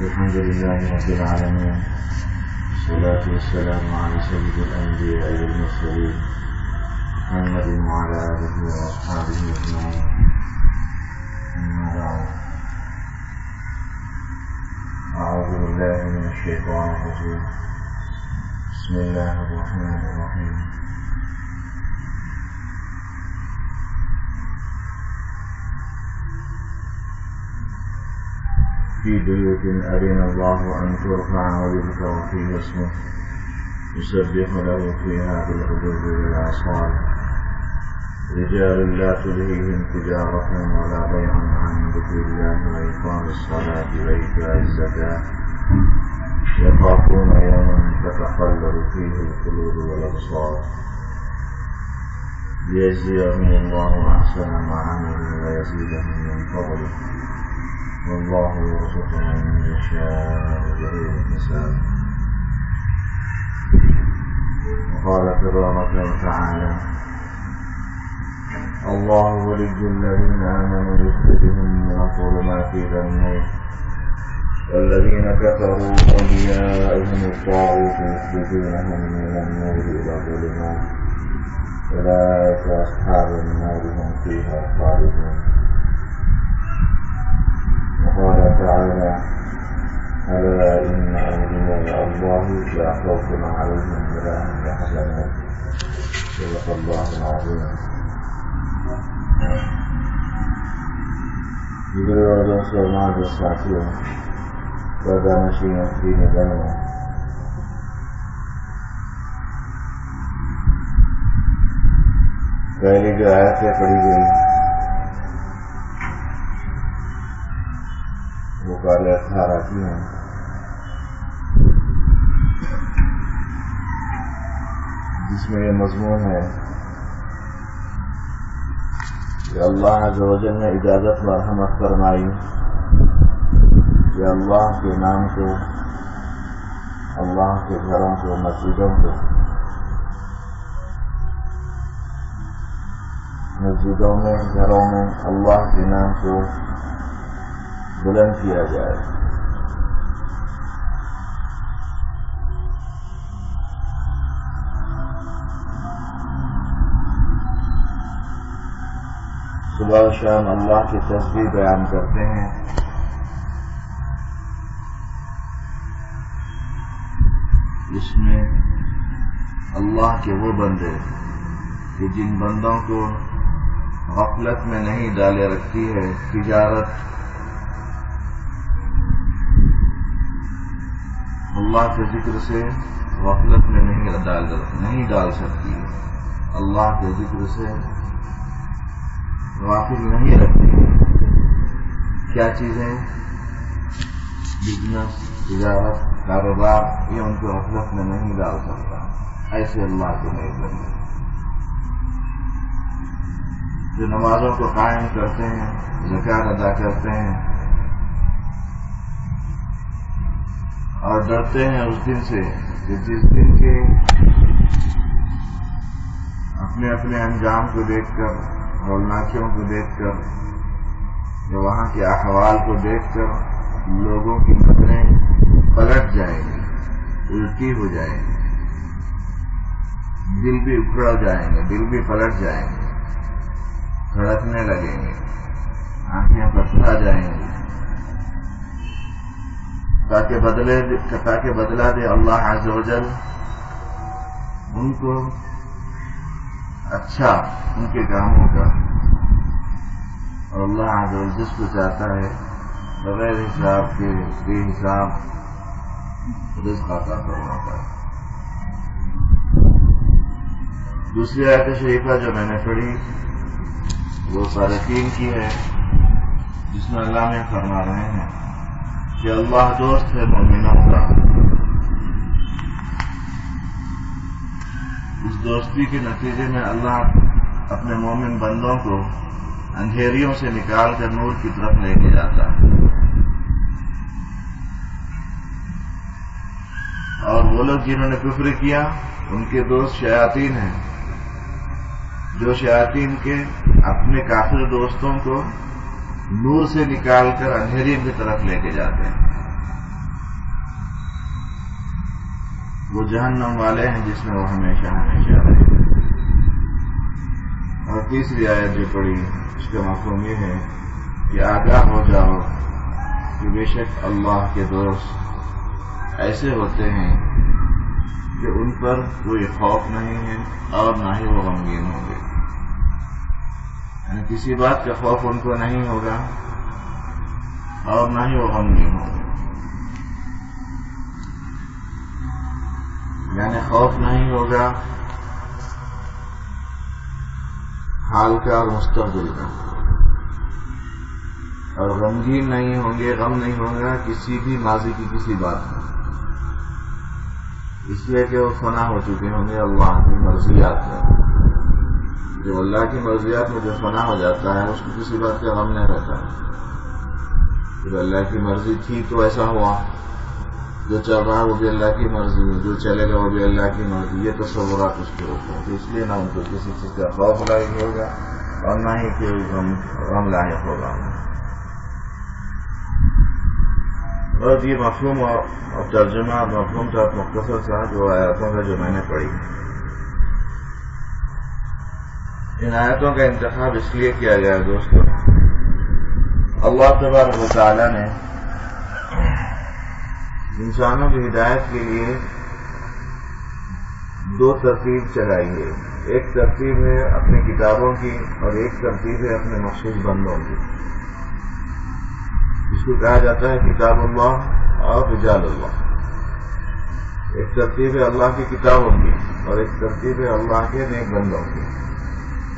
الحمد لله رب العالمين، والصلاة والسلام على سيد الأنبياء والمرسلين محمد وعلى آله وأصحابه أجمعين. أما بعد، أعوذ بالله من الشيطان الرجيم. بسم الله الرحمن الرحيم. في بيوت أذن الله أن ترفع ويذكر فيها اسمه يسبح له فيها بالغدو والآصال رجال لا تلهيهم تجارة ولا بيع عن ذكر الله وإقام الصلاة وإيتاء الزكاة يخافون يوما تتقلب فيه القلوب والأبصار ليجزيهم الله أحسن ما عملوا ويزيدهم من فضله والله يرزق من يشاء بغير حساب. وقال تبارك وتعالى: الله ولي الذين آمنوا يخرجهم من الظلمات إلى النور والذين كفروا أولياؤهم الطاغوت يخرجونهم من النور إلى الظلمات أولئك أصحاب النار هم فيها خالدون. وقال تعالى: ألا إن أولياء الله لا خوف عليهم ولا هم يحزنون. صدق الله العظيم. دیگر اور دوستوں اور ساتھیوں، پردہ نشین دین بہنوں، پہلی جو آیتیں پڑھی گئی وہ قال 18 کی ہیں، جس میں یہ مضمون ہے کہ اللہ عز و جل نے اجازت و رحمت فرمائی کہ اللہ کے نام کو، اللہ کے گھروں کو، مسجدوں کو مسجدوں میں، گھروں میں اللہ کے نام کو بلند کیا جائے۔ صبح و شام اللہ کی تسبیح بیان کرتے ہیں، اس میں اللہ کے وہ بندے کہ جن بندوں کو غفلت میں نہیں ڈالے رکھتی ہے تجارت، اللہ کے ذکر سے غفلت میں نہیں ڈال سکتی ہے، اللہ کے ذکر سے غافل نہیں رکھتی ہے۔ کیا چیزیں؟ بزنس، تجارت، کاروبار، یہ ان کو غفلت میں نہیں ڈال سکتا۔ ایسے اللہ کے نیک بندے جو نمازوں کو قائم کرتے ہیں، زکوٰۃ ادا کرتے ہیں اور ڈرتے ہیں اس دن سے کہ جس دن کے اپنے اپنے انجام کو دیکھ کر، ہولناکیوں کو دیکھ کر یا وہاں کے احوال کو دیکھ کر لوگوں کی نظریں پلٹ جائیں گی، الٹی ہو جائیں گی، دل بھی اکھڑ جائیں گے، دل بھی پلٹ جائیں گے، دھڑکنے لگیں گے، آنکھیں پتھرا جائیں گی، تاکہ بدلہ دے اللہ عز و جل ان کو اچھا ان کے کاموں کا، اور اللہ عز و جل جس کو چاہتا ہے بغیر حساب کے بے حساب رزق عطا فرماتا ہے۔ دوسری آیت شریفہ جو میں نے پڑھی وہ صالحین کی ہے، جس میں اللہ نے فرما رہے ہیں کہ اللہ دوست ہے مومنوں کا، اس دوستی کے نتیجے میں اللہ اپنے مومن بندوں کو اندھیریوں سے نکال کر نور کی طرف لے کے جاتا ہے، اور وہ لوگ جنہوں نے کفر کیا ان کے دوست شیاطین ہیں، جو شیاطین کے اپنے کافر دوستوں کو نور سے نکال کر اندھیری کی طرف لے کے جاتے ہیں۔ وہ جہنم والے ہیں جس میں وہ ہمیشہ ہمیشہ رہے. اور تیسری آیت جو پڑھی اس کا مفہوم یہ ہے کہ آگاہ ہو جاؤ کہ بے شک اللہ کے دوست ایسے ہوتے ہیں کہ ان پر کوئی خوف نہیں ہے اور نہ ہی وہ غمگین ہوں گے. یعنی کسی بات کا خوف ان کو نہیں ہوگا اور نہ ہی وہ غمگین ہوں گے. یعنی خوف نہیں ہوگا حال کا اور مستقبل کا، اور غمگین نہیں ہوں گے، غم نہیں ہوگا کسی بھی ماضی کی کسی بات میں، اس لیے کہ وہ فنا ہو چکے ہوں گے اللہ کی مرضیات میں. جو اللہ کی مرضیات میں جو فنا ہو جاتا ہے اس کو کسی بات کا غم نہیں رہتا ہے. جب اللہ کی مرضی تھی تو ایسا ہوا، جو چل رہا وہ بھی اللہ کی مرضی، جو چلے گا وہ بھی اللہ کی مرضی، یہ تصورات اس کے ہوتے ہیں. تو اس لیے نہ ان کو کسی چیز کا خوف لاحق ہوگا اور نہ ہی کوئی غم لاحق ہوگا. اور یہ مفہوم اور ترجمہ اور مفہوم تھا مختصر سا جو آیاتوں کا جو میں نے پڑھی. ان آیاتوں کا انتخاب اس لیے کیا گیا دوستوں، اللہ تبارک و تعالی نے انسانوں کی ہدایت کے لیے دو ترتیب چلائی ہے. ایک ترتیب ہے اپنی کتابوں کی اور ایک ترتیب ہے اپنے مخصوص بندوں کی. اس کو کہا جاتا ہے کتاب اللہ اور رجال اللہ. ایک ترتیب ہے اللہ کی کتابوں کی اور ایک ترتیب ہے اللہ کے نیک بندوں کی.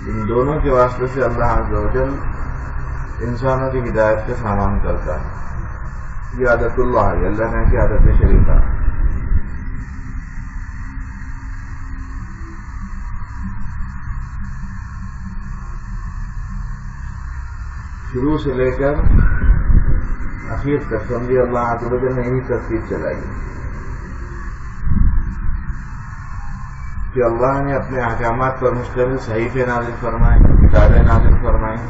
ان دونوں کے واسطے سے اللہ عز و جل انسانوں کی ہدایت کا سامان کرتا ہے. یہ عادت اللہ ہے، اللہ نے کی عادت شریفہ. شروع سے لے کر اخیر تک سمجھے اللہ عز و جل نے یہی ترتیب چلائی کہ اللہ نے اپنے احکامات پر مشتمل صحیفے نازل فرمائے، کتابیں نازل فرمائیں،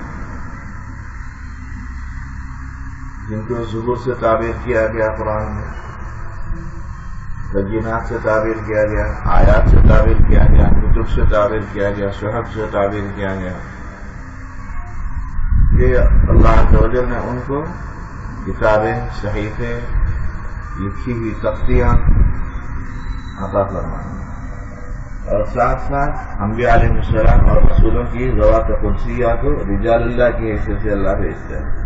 جن کو زبور سے تعبیر کیا گیا، قرآن میں بینات سے تعبیر کیا گیا، آیات سے تعبیر کیا گیا، کتب سے تعبیر کیا گیا، صحف سے تعبیر کیا گیا. یہ اللہ عز و جل نے ان کو کتابیں، صحیفے، لکھی ہوئی تختیاں عطا فرمائیں، اور ساتھ ساتھ انبیاء علیہ السلام اور رسولوں کی ذوات قدسیہ کو رجال اللہ کی حیثیت سے اللہ بھیجتا ہے.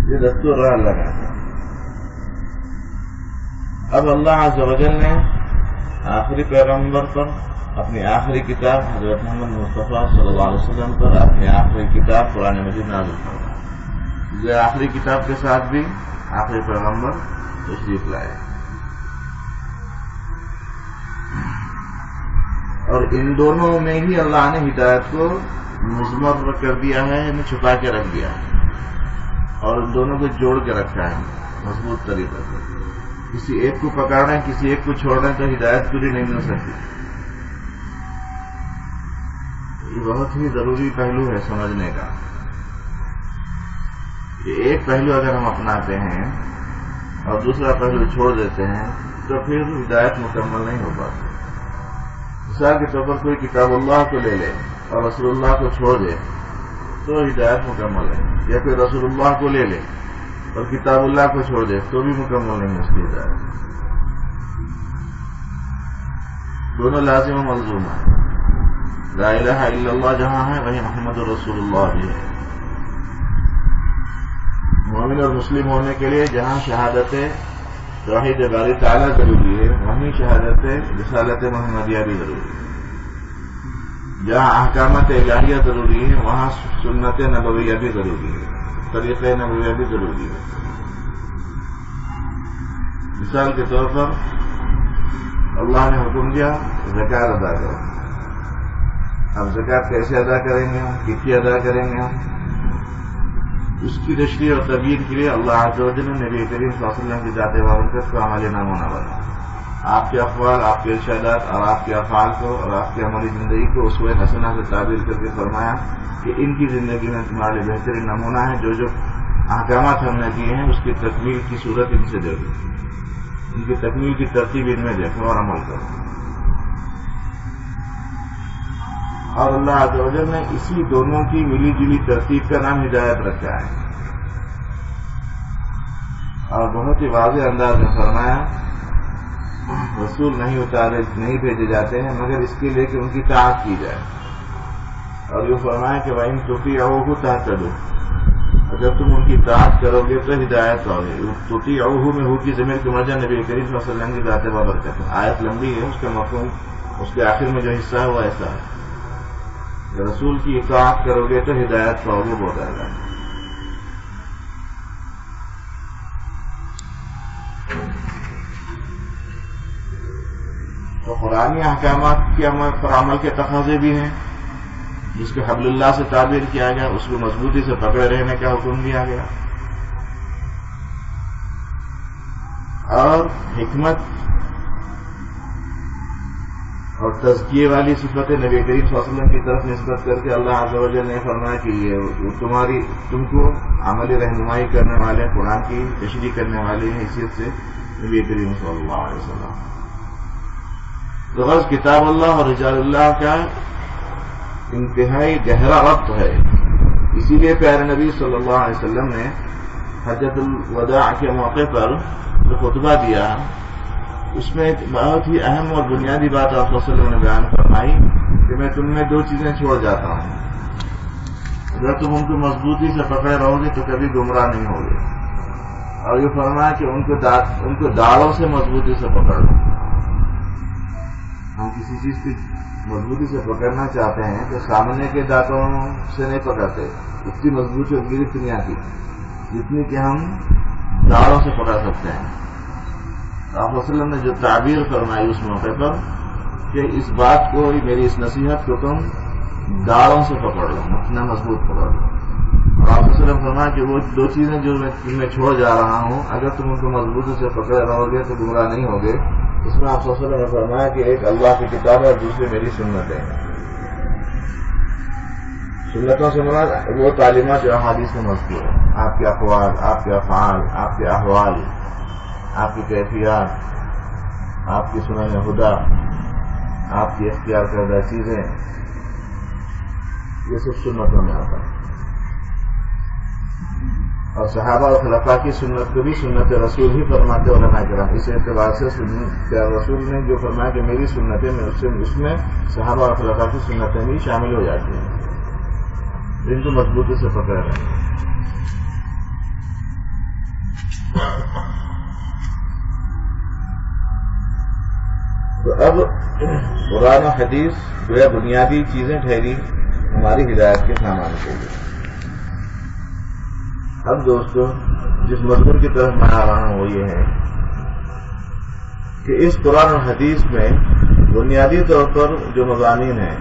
یہ دستور رہا اللہ کا. اب اللہ عز و جل نے آخری پیغمبر پر اپنی آخری کتاب حضرت محمد مصطفیٰ صلی اللہ علیہ وسلم پر اپنی آخری کتاب قرآن مجید نازل فرمائی. یہ آخری کتاب کے ساتھ بھی آخری پیغمبر تشریف لائے، اور ان دونوں میں ہی اللہ نے ہدایت کو مضمر کر دیا ہے، یعنی چھپا کے رکھ دیا ہے، اور ان دونوں کو جوڑ کے رکھا ہے مضبوط طریقے سے. کسی ایک کو پکڑ رہے ہیں، کسی ایک کو چھوڑ رہے ہیں تو ہدایت پوری نہیں مل سکتی. یہ بہت ہی ضروری پہلو ہے سمجھنے کا. یہ ایک پہلو اگر ہم اپناتے ہیں اور دوسرا پہلو چھوڑ دیتے ہیں تو پھر ہدایت مکمل نہیں ہو پاتی. مثال کے طور پر کوئی کتاب اللہ کو لے لے اور رسول اللہ کو چھوڑ دے تو ہدایت مکمل ہے، یا پھر رسول اللہ کو لے لے اور کتاب اللہ کو چھوڑ دے تو بھی مکمل نہیں اس کی ہدایت. دونوں لازم و ملزوم ہیں. لا الہ الا اللہ جہاں ہے وہیں محمد رسول اللہ بھی ہے. مومن اور مسلم ہونے کے لیے جہاں شہادت توحید باری تعالیٰ ضروری ہے وہیں شہادت رسالت محمدیہ بھی ضروری ہے. جہاں احکامات الہیہ ضروری ہے وہاں سنت نبویہ بھی ضروری ہے، طریقہ نبویہ بھی ضروری ہے. مثال کے طور پر اللہ نے حکم دیا زکوٰۃ ادا کرو. اب زکوٰۃ کیسے ادا کریں گے ہم، کتنی ادا کریں گے ہم، اس کی تشریح اور تبیین کے لیے اللہ عز و جل نے نبی کریم صلی اللہ علیہ وسلم کی ذات بابرکت کو عملی نمونہ بنا. آپ کے اقوال، آپ کے ارشادات اور آپ کے افعال کو اور آپ کی عملی زندگی کو اسوہ حسنہ سے تعبیر کر کے فرمایا کہ ان کی زندگی میں تمہارے بہترین نمونہ ہے. جو جو احکامات ہم نے دیے ہیں اس کی تکمیل کی صورت ان سے دے دی. ان کی تکمیل کی ترتیب ان میں دیکھو اور عمل کرو. اور اللہ عز و جل نے اسی دونوں کی ملی جلی ترتیب کا نام ہدایت رکھا ہے. اور بہت ہی واضح انداز میں فرمایا رسول نہیں بھیجے جاتے ہیں مگر اس کے لیے کہ ان کی اطاعت کی جائے. اور یہ فرمایا کہ وَإِن تُطِيعُوهُ تَهْتَدُوا، اگر تم ان کی اطاعت کرو گے تو ہدایت پاؤ گے. تُطِيعُوهُ میں ہو کی ضمیر کی مرجع نبی کریم صلی اللہ علیہ وسلم کی ذات بابرکت ہے. آیت لمبی ہے، اس کا مفہوم اس کے آخر میں جو حصہ ہے وہ ایسا ہے کہ رسول کی اطاعت کرو گے تو ہدایت پاؤ گے. بہت اعلیٰ. تو قرآنی احکامات کی عمل کے تقاضے بھی ہیں، جس کو حبل اللہ سے تعبیر کیا گیا، اس کو مضبوطی سے پکڑے رہنے کا حکم دیا گیا. اور حکمت اور تزکیے والی صفت نبی کریم صلی اللہ علیہ وسلم کی طرف نسبت کر کے اللہ عز و جل نے فرمایا کہ یہ تم کو عملی رہنمائی کرنے والے، قرآن کی تشریح کرنے والی حیثیت سے نبی کریم صلی اللہ علیہ وسلم. تو غرض کتاب اللہ اور رجال اللہ کا انتہائی گہرا ربط ہے. اسی لیے پیارے نبی صلی اللہ علیہ وسلم نے حجۃ الوداع کے موقع پر جو خطبہ دیا اس میں ایک بہت ہی اہم اور بنیادی بات آپ صلی اللہ علیہ وسلم نے بیان فرمائی کہ میں تم میں دو چیزیں چھوڑ جاتا ہوں، اگر تم ان کو مضبوطی سے پکڑے رہو گے تو کبھی گمراہ نہیں ہوگے. اور یہ فرمایا کہ ان کو داڑوں سے مضبوطی سے پکڑ لو. ہم کسی چیز کی مضبوطی سے پکڑنا چاہتے ہیں تو سامنے کے دانتوں سے نہیں پکڑتے، اس کی مضبوطی اور گرفت نہیں آتی جتنی کہ ہم داڑوں سے پکڑ سکتے ہیں. آپ وسلم نے جو تعبیر فرمائی اس موقع پر کہ اس بات کو، میری اس نصیحت کو تم داڑوں سے پکڑ لو، اتنا مضبوط پکڑ لو. اور آپ وسلم فرمایا کہ وہ دو چیزیں جو میں چھوڑ جا رہا ہوں اگر تم ان کو مضبوطی سے پکڑے رہو گے تو گمراہ نہیں ہوگے. اس میں آپ صلی اللہ علیہ وسلم نے فرمایا کہ ایک اللہ کی کتاب ہے اور دوسری میری سنتیں ہیں. سنتوں سے مراد وہ تعلیمات جو احادیث میں مذکور ہیں، آپ کے اقوال، آپ کے افعال، آپ کے احوال، آپ کی کیفیات، آپ کی سنن ہدی، آپ کی اختیار کردہ چیزیں، یہ سب سنتوں میں آتا ہے. اور صحابہ اور خلفاء کی سنت کو بھی سنت رسول ہی فرماتے علماء کرام. اس اعتبار سے رسول نے جو فرمایا کہ میری سنتیں، اس میں صحابہ اور خلفاء کی سنتیں بھی شامل ہو جاتی ہیں جن کو مضبوطی سے پکڑ رہے ہیں. تو اب قرآن و حدیث جو ہے بنیادی چیزیں ٹھہری ہماری ہدایت کے سامان کے لیے. اب دوستو جس مضمون کی طرف میں آ رہا ہوں وہ یہ ہے کہ اس قرآن و حدیث میں بنیادی طور پر جو مضامین ہیں،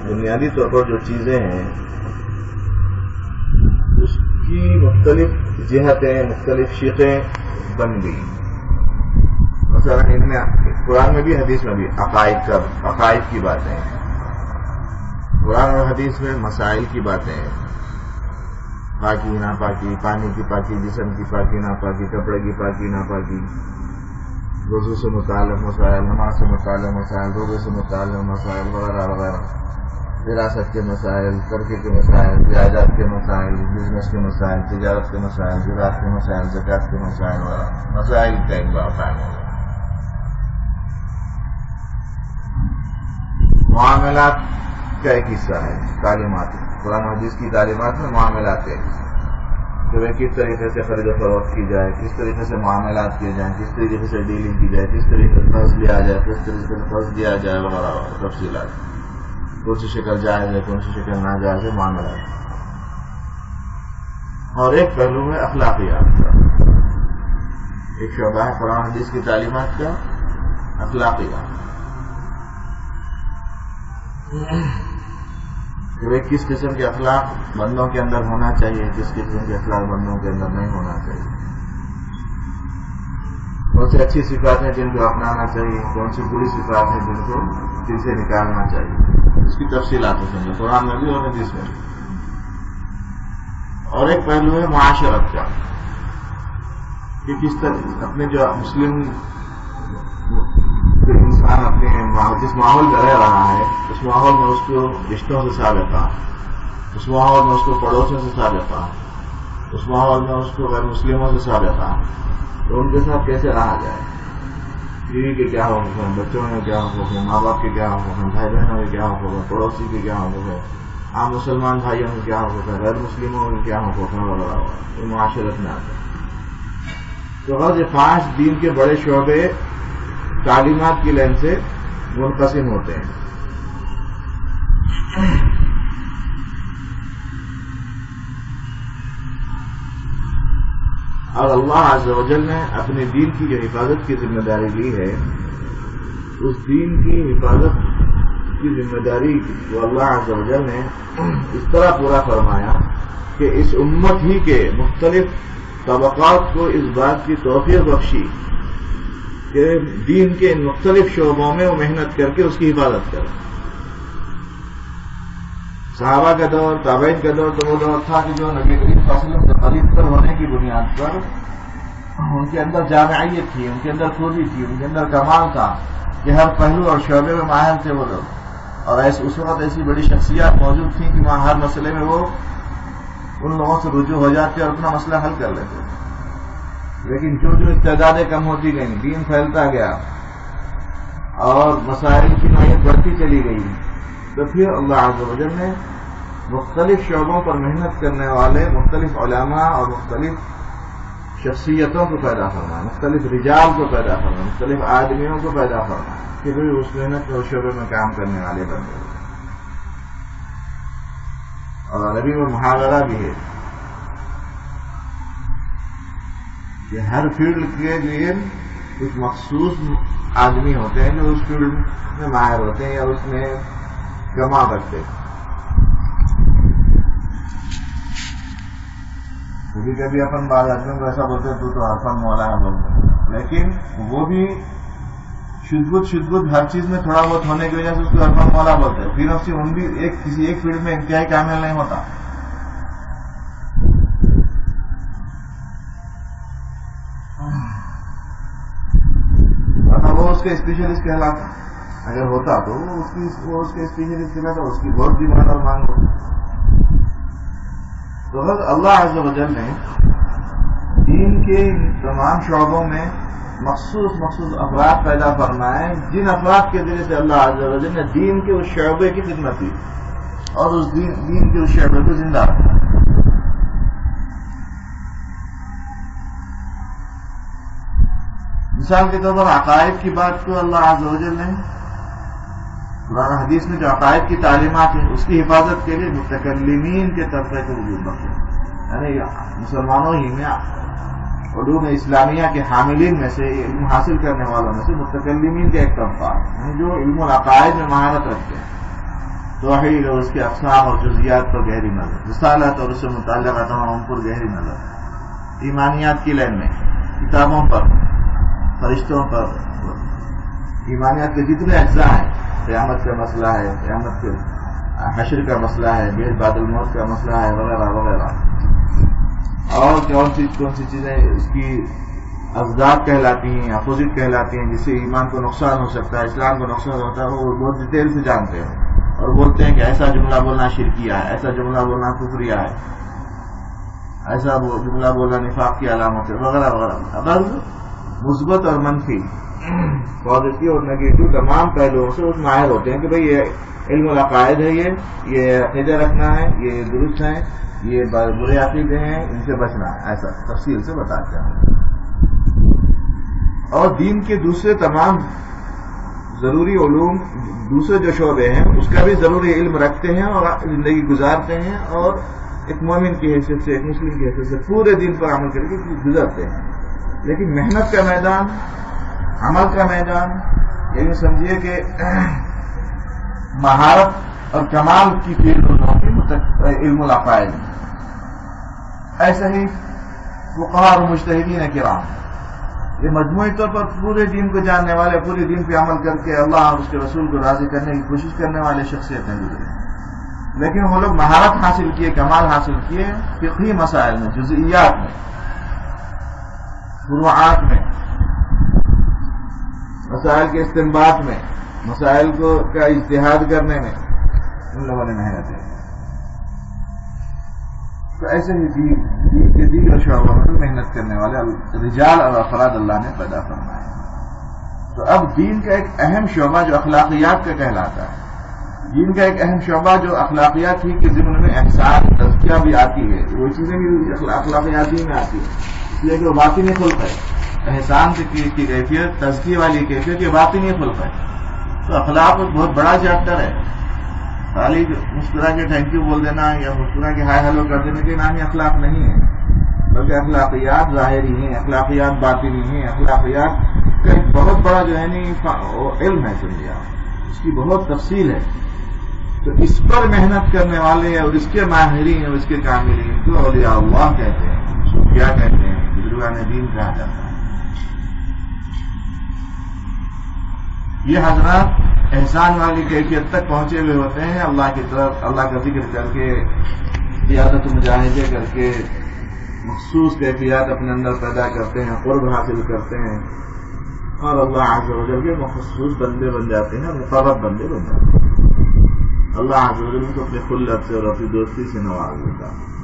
بنیادی طور پر جو چیزیں ہیں، اس کی مختلف جہتیں، مختلف شقیں بن گئی. مثلا ان میں قرآن میں بھی حدیث میں بھی عقائد کی باتیں ہیں، قرآن اور حدیث میں مسائل کی باتیں ہیں، پاکی ناپاکی، پانی کی پاکی، جسم کی پاکی ناپاکی، کپڑے کی پاکی ناپاکی، وضو سے متعلق مسائل، نماز سے متعلق مسائل، روزے سے متعلق مسائل وغیرہ وغیرہ، وراثت کے مسائل، ترکے کے مسائل، جائیداد کے مسائل، بزنس کے مسائل، تجارت کے مسائل، زراعت کے مسائل، زکوٰۃ کے مسائل وغیرہ. مسائل کا ایک باب قائم ہو گیا. معاملات کا ایک حصہ ہے تعلیمات. قرآن و حدیث کی تعلیمات میں معاملات ہیں کہ کس طریقے سے خرید و فروخت کی جائے، کس طریقے سے معاملات کیے جائیں، کس طریقے سے ڈیلنگ کی جائے، کس طریقے سے قرض لیا جائے، کس طریقے سے قرض دیا جائے وغیرہ وغیرہ تفصیلات. کون سی شکل جائز ہے، کون سی شکل ناجائز ہے، معاملات. اور ایک پہلو ہے اخلاقیات کا، ایک شعبہ ہے قرآن حدیث کی تعلیمات کا اخلاقیات، کہ کس قسم کے اخلاق بندوں کے اندر ہونا چاہیے، کس قسم کے اخلاق بندوں کے اندر نہیں ہونا چاہیے، کون سی اچھی صفات ہیں جن کو اپنانا چاہیے، کون سی بری صفات ہیں جن کو دل سے نکالنا چاہیے. اس کی تفصیلات ہیں قرآن میں بھی اور حدیث میں بھی. اور ایک پہلو ہے معاشرت کا، کہ کس طرح اپنے جو مسلم انسان اپنے جس ماحول میں رہ رہا ہے اس ماحول میں اس کو رشتوں سے سابقہ، اس ماحول میں اس کو پڑوسیوں سے سابقہ، اس ماحول میں اس کو غیر مسلموں سے سابقہ، تو ان کے ساتھ کیسے رہا جائے؟ بیوی کے کیا حقوق ہیں، بچوں میں کیا حقوق ہیں، ماں باپ کے کیا حقوق ہیں، بھائی بہنوں کے کیا حقوق ہیں، پڑوسی کے کیا حقوق ہے، عام مسلمان بھائیوں کے کیا حقوق ہے، غیر مسلموں کے کیا حقوق ہیں وغیرہ وغیرہ، یہ معاشرت میں آتا ہے۔ تو غرض یہ 5 دین کے بڑے شعبے تعلیمات کی لین سے منقسم ہوتے ہیں۔ اور اللہ عز و جل نے اپنے دین کی جو حفاظت کی ذمہ داری لی ہے، اس دین کی حفاظت کی ذمہ داری کو اللہ عز و جل نے اس طرح پورا فرمایا کہ اس امت ہی کے مختلف طبقات کو اس بات کی توفیق بخشی کہ دین کے ان مختلف شعبوں میں وہ محنت کر کے اس کی حفاظت کریں۔ صحابہ کا دور، تابعین کا دور تو وہ دور تھا کہ جو نبی کریم صلی اللہ علیہ وسلم سے قریب تر ہونے کی بنیاد پر ان کے اندر جامعیت تھی، ان کے اندر خوبی تھی، ان کے اندر کمال تھا کہ ہر پہلو اور شعبے میں ماہر تھے وہ لوگ، اور اس وقت ایسی بڑی شخصیات موجود تھیں کہ وہاں ہر مسئلے میں وہ ان لوگوں سے رجوع ہو جاتے اور اپنا مسئلہ حل کر لیتے۔ لیکن جو استعدادیں کم ہوتی گئیں، دین پھیلتا گیا اور مسائل کی نوعیت بڑھتی چلی گئی، تو پھر اللہ عز و جل نے مختلف شعبوں پر محنت کرنے والے مختلف علماء اور مختلف شخصیتوں کو پیدا کرنا، مختلف رجال کو پیدا کرنا، مختلف آدمیوں کو پیدا کرنا کہ بھی اس محنت میں اس شعبے میں کام کرنے والے بن گئے۔ اور عربی میں محاورہ بھی ہے کہ ہر فیلڈ کے لیے کچھ مخصوص آدمی ہوتے ہیں جو اس فیلڈ میں ماہر ہوتے ہیں یا اس میں کمال رکھتے ہیں۔ کبھی کبھی اپن بعض آدمیوں کو ایسا بولتے ہیں تو عرفان مولا ہے بولتے، لیکن وہ بھی شدبت ہر چیز میں تھوڑا بہت ہونے کی وجہ سے اس کو عرفان مولا بولتے ہیں، پھر اس ان بھی کسی ایک فیلڈ میں انتہائی کامل نہیں ہوتا۔ وہ اس کے اسپیشلسٹ کہلاتا، اگر ہوتا تو وہ اس کے اسپیشلسٹ کہلاتا، اس کی بہت ڈیمانڈ اور مانگ ہوتی۔ تو اللہ عز و جل نے دین کے تمام شعبوں میں مخصوص افراد پیدا فرمائے، جن افراد کے ذریعے سے اللہ عز و جل نے دین کے اس شعبے کی خدمت کی اور اس دین کے اس شعبے کو زندہ رکھا۔ مثال کے طور پر عقائد کی بات کو اللہ عز و جل نے قرآن حدیث میں جو عقائد کی تعلیمات ہیں اس کی حفاظت کے لیے متکلمین کے طرفے کو وجود بخشا، یعنی مسلمانوں ہی میں علوم اسلامیہ کے حاملین میں سے، علم حاصل کرنے والوں میں سے متکلمین کا ایک طبقہ ہے جو علم العقائد میں مہارت رکھتے ہیں، توحید اور اس کے اقسام اور جزیات پر گہری نظر، رسالت اور اس سے متعلقہ تمام پر گہری نظر، ایمانیات کی لین میں کتابوں پر، فرشتوں پر، ایمانیات کے جتنے اجزاء ہیں، قیامت کا مسئلہ ہے، قیامت کے حشر کا مسئلہ ہے، بعد الموت کا مسئلہ ہے، وغیرہ وغیرہ، اور کون سی چیزیں اس کی ازداد کہلاتی ہیں، اپوزٹ کہلاتی ہیں، جس سے ایمان کو نقصان ہو سکتا ہے، اسلام کو نقصان ہوتا ہے، وہ بہت ڈیٹیل سے جانتے ہیں اور بولتے ہیں کہ ایسا جملہ بولنا شرکیہ ہے، ایسا جملہ بولنا کفریہ ہے، ایسا جملہ بولنا نفاق کی علامت ہے، وغیرہ وغیرہ۔ غرض مثبت اور منفی، پازیٹیو اور نیگیٹو تمام پہلوؤں سے اس ماہر ہوتے ہیں کہ بھئی یہ علم العقائد ہے، یہ عقیدہ رکھنا ہے، یہ درست ہے، یہ برے عقیدے ہیں، ان سے بچنا ہے، ایسا تفصیل سے بتاتے ہیں۔ اور دین کے دوسرے تمام ضروری علوم، دوسرے جو شعبے ہیں اس کا بھی ضروری علم رکھتے ہیں اور زندگی گزارتے ہیں، اور ایک مومن کی حیثیت سے، ایک مسلم کی حیثیت سے پورے دین پر عمل کر کے گزرتے ہیں۔ لیکن محنت کا میدان، عمل کا میدان، یعنی سمجھیے کہ مہارت اور کمال کی فیلڈ علم العقائد، ایسے ہی فقہاء اور مجتہدین کرام، یہ مجموعی طور پر پورے دین کو جاننے والے، پورے دین پہ عمل کر کے اللہ اور اس کے رسول کو راضی کرنے کی کوشش کرنے والے شخصیتیں گزرے، لیکن وہ لوگ مہارت حاصل کیے، کمال حاصل کیے فقہی مسائل میں، جزئیات میں، فروعات میں، مسائل کے استنباط میں، مسائل کا اجتہاد کرنے میں ان لوگوں نے محنت ہے. تو ایسے ہی دین کے دیگر شعبوں میں محنت کرنے والے رجال اور افراد اللہ نے پیدا فرمائے. تو اب دین کا ایک اہم شعبہ جو اخلاقیات کا کہلاتا ہے، دین کا ایک اہم شعبہ جو اخلاقیات ہی کے ضمن میں احسان تزکیہ بھی آتی ہے، وہ چیزیں بھی اخلاقیات ہی میں آتی ہے، اس لیے کہ وہ باطنی خلق ہے. احسان کی کیفیت، تزکیہ والی کیفیت یہ باطنی خلق ہے. تو اخلاق ایک بہت بڑا چیپٹر ہے. خالی مسکرا کے تھینک یو بول دینا یا مسکرا کے ہائے ہیلو کر دینے کے نام ہی اخلاق نہیں ہے، بلکہ اخلاقیات ظاہری ہیں، اخلاقیات باطنی ہیں. اخلاقیات کا ایک بہت بڑا جو ہے علم ہے، سمجھے آپ، اس کی بہت تفصیل ہے. تو اس پر محنت کرنے والے اور اس کے ماہرین اور اس کے کاملین کو اولیاء اللہ کہتے ہیں، صوفیاء کہتے ہیں، بزرگان دین کہا جاتا ہے. یہ حضرات احسان والی کیفیت تک پہنچے ہوئے ہوتے ہیں، اللہ کی طرف اللہ کا ذکر کر کے، قیادت مجاہدے کر کے مخصوص کیفیات اپنے اندر پیدا کرتے ہیں، قرب حاصل کرتے ہیں، اور اللہ عز و جل کے مخصوص بندے بن جاتے ہیں، مقرب بندے بن جاتے ہیں. اللہ عز و جل کو اپنے خلت سے اور اپنی دوستی سے نواز دیتا ہے.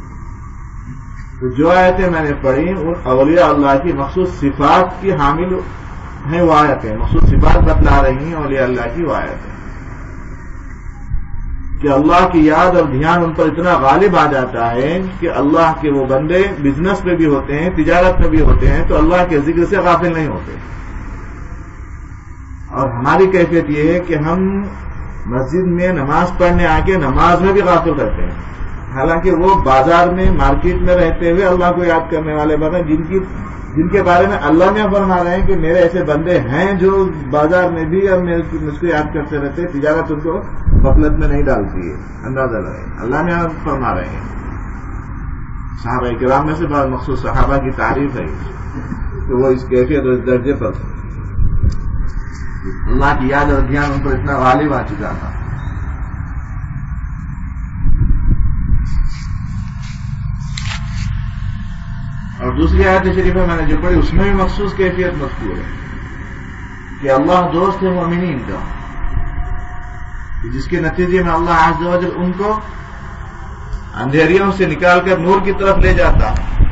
تو جو آیتیں میں نے پڑھی ان اولیاء اللہ کی مخصوص صفات کی حامل ہیں، وہ آیتیں مخصوص صفات بتلا رہی ہیں اولیاء اللہ کی. وہ آیتیں کہ اللہ کی یاد اور دھیان ان پر اتنا غالب آ جاتا ہے کہ اللہ کے وہ بندے بزنس میں بھی ہوتے ہیں، تجارت میں بھی ہوتے ہیں، تو اللہ کے ذکر سے غافل نہیں ہوتے. اور ہماری کیفیت یہ ہے کہ ہم مسجد میں نماز پڑھنے آ کے نماز میں بھی غافل رہتے ہیں، حالانکہ وہ بازار میں مارکیٹ میں رہتے ہوئے اللہ کو یاد کرنے والے بندے جن کے بارے میں اللہ نے فرما رہے ہیں کہ میرے ایسے بندے ہیں جو بازار میں بھی اور مجھ کو یاد کرتے رہتے، تجارت ان کو غفلت میں نہیں ڈالتی ہے. اندازہ لگائے اللہ نے فرما رہے ہیں. صحابہ کرام میں سے بعض مخصوص صحابہ کی تعریف ہے کہ وہ اس کیفیت اور اس درجے پر اللہ کی یاد اور دھیان ان پر اتنا غالب آ چکا تھا. اور دوسری آیت شریفہ میں نے جو پڑھی اس میں بھی مخصوص کیفیت مذکور ہے کہ اللہ دوست ہے مومنین کا، جس کے نتیجے میں اللہ عز و جل ان کو اندھیریوں سے نکال کر نور کی طرف لے جاتا ہے.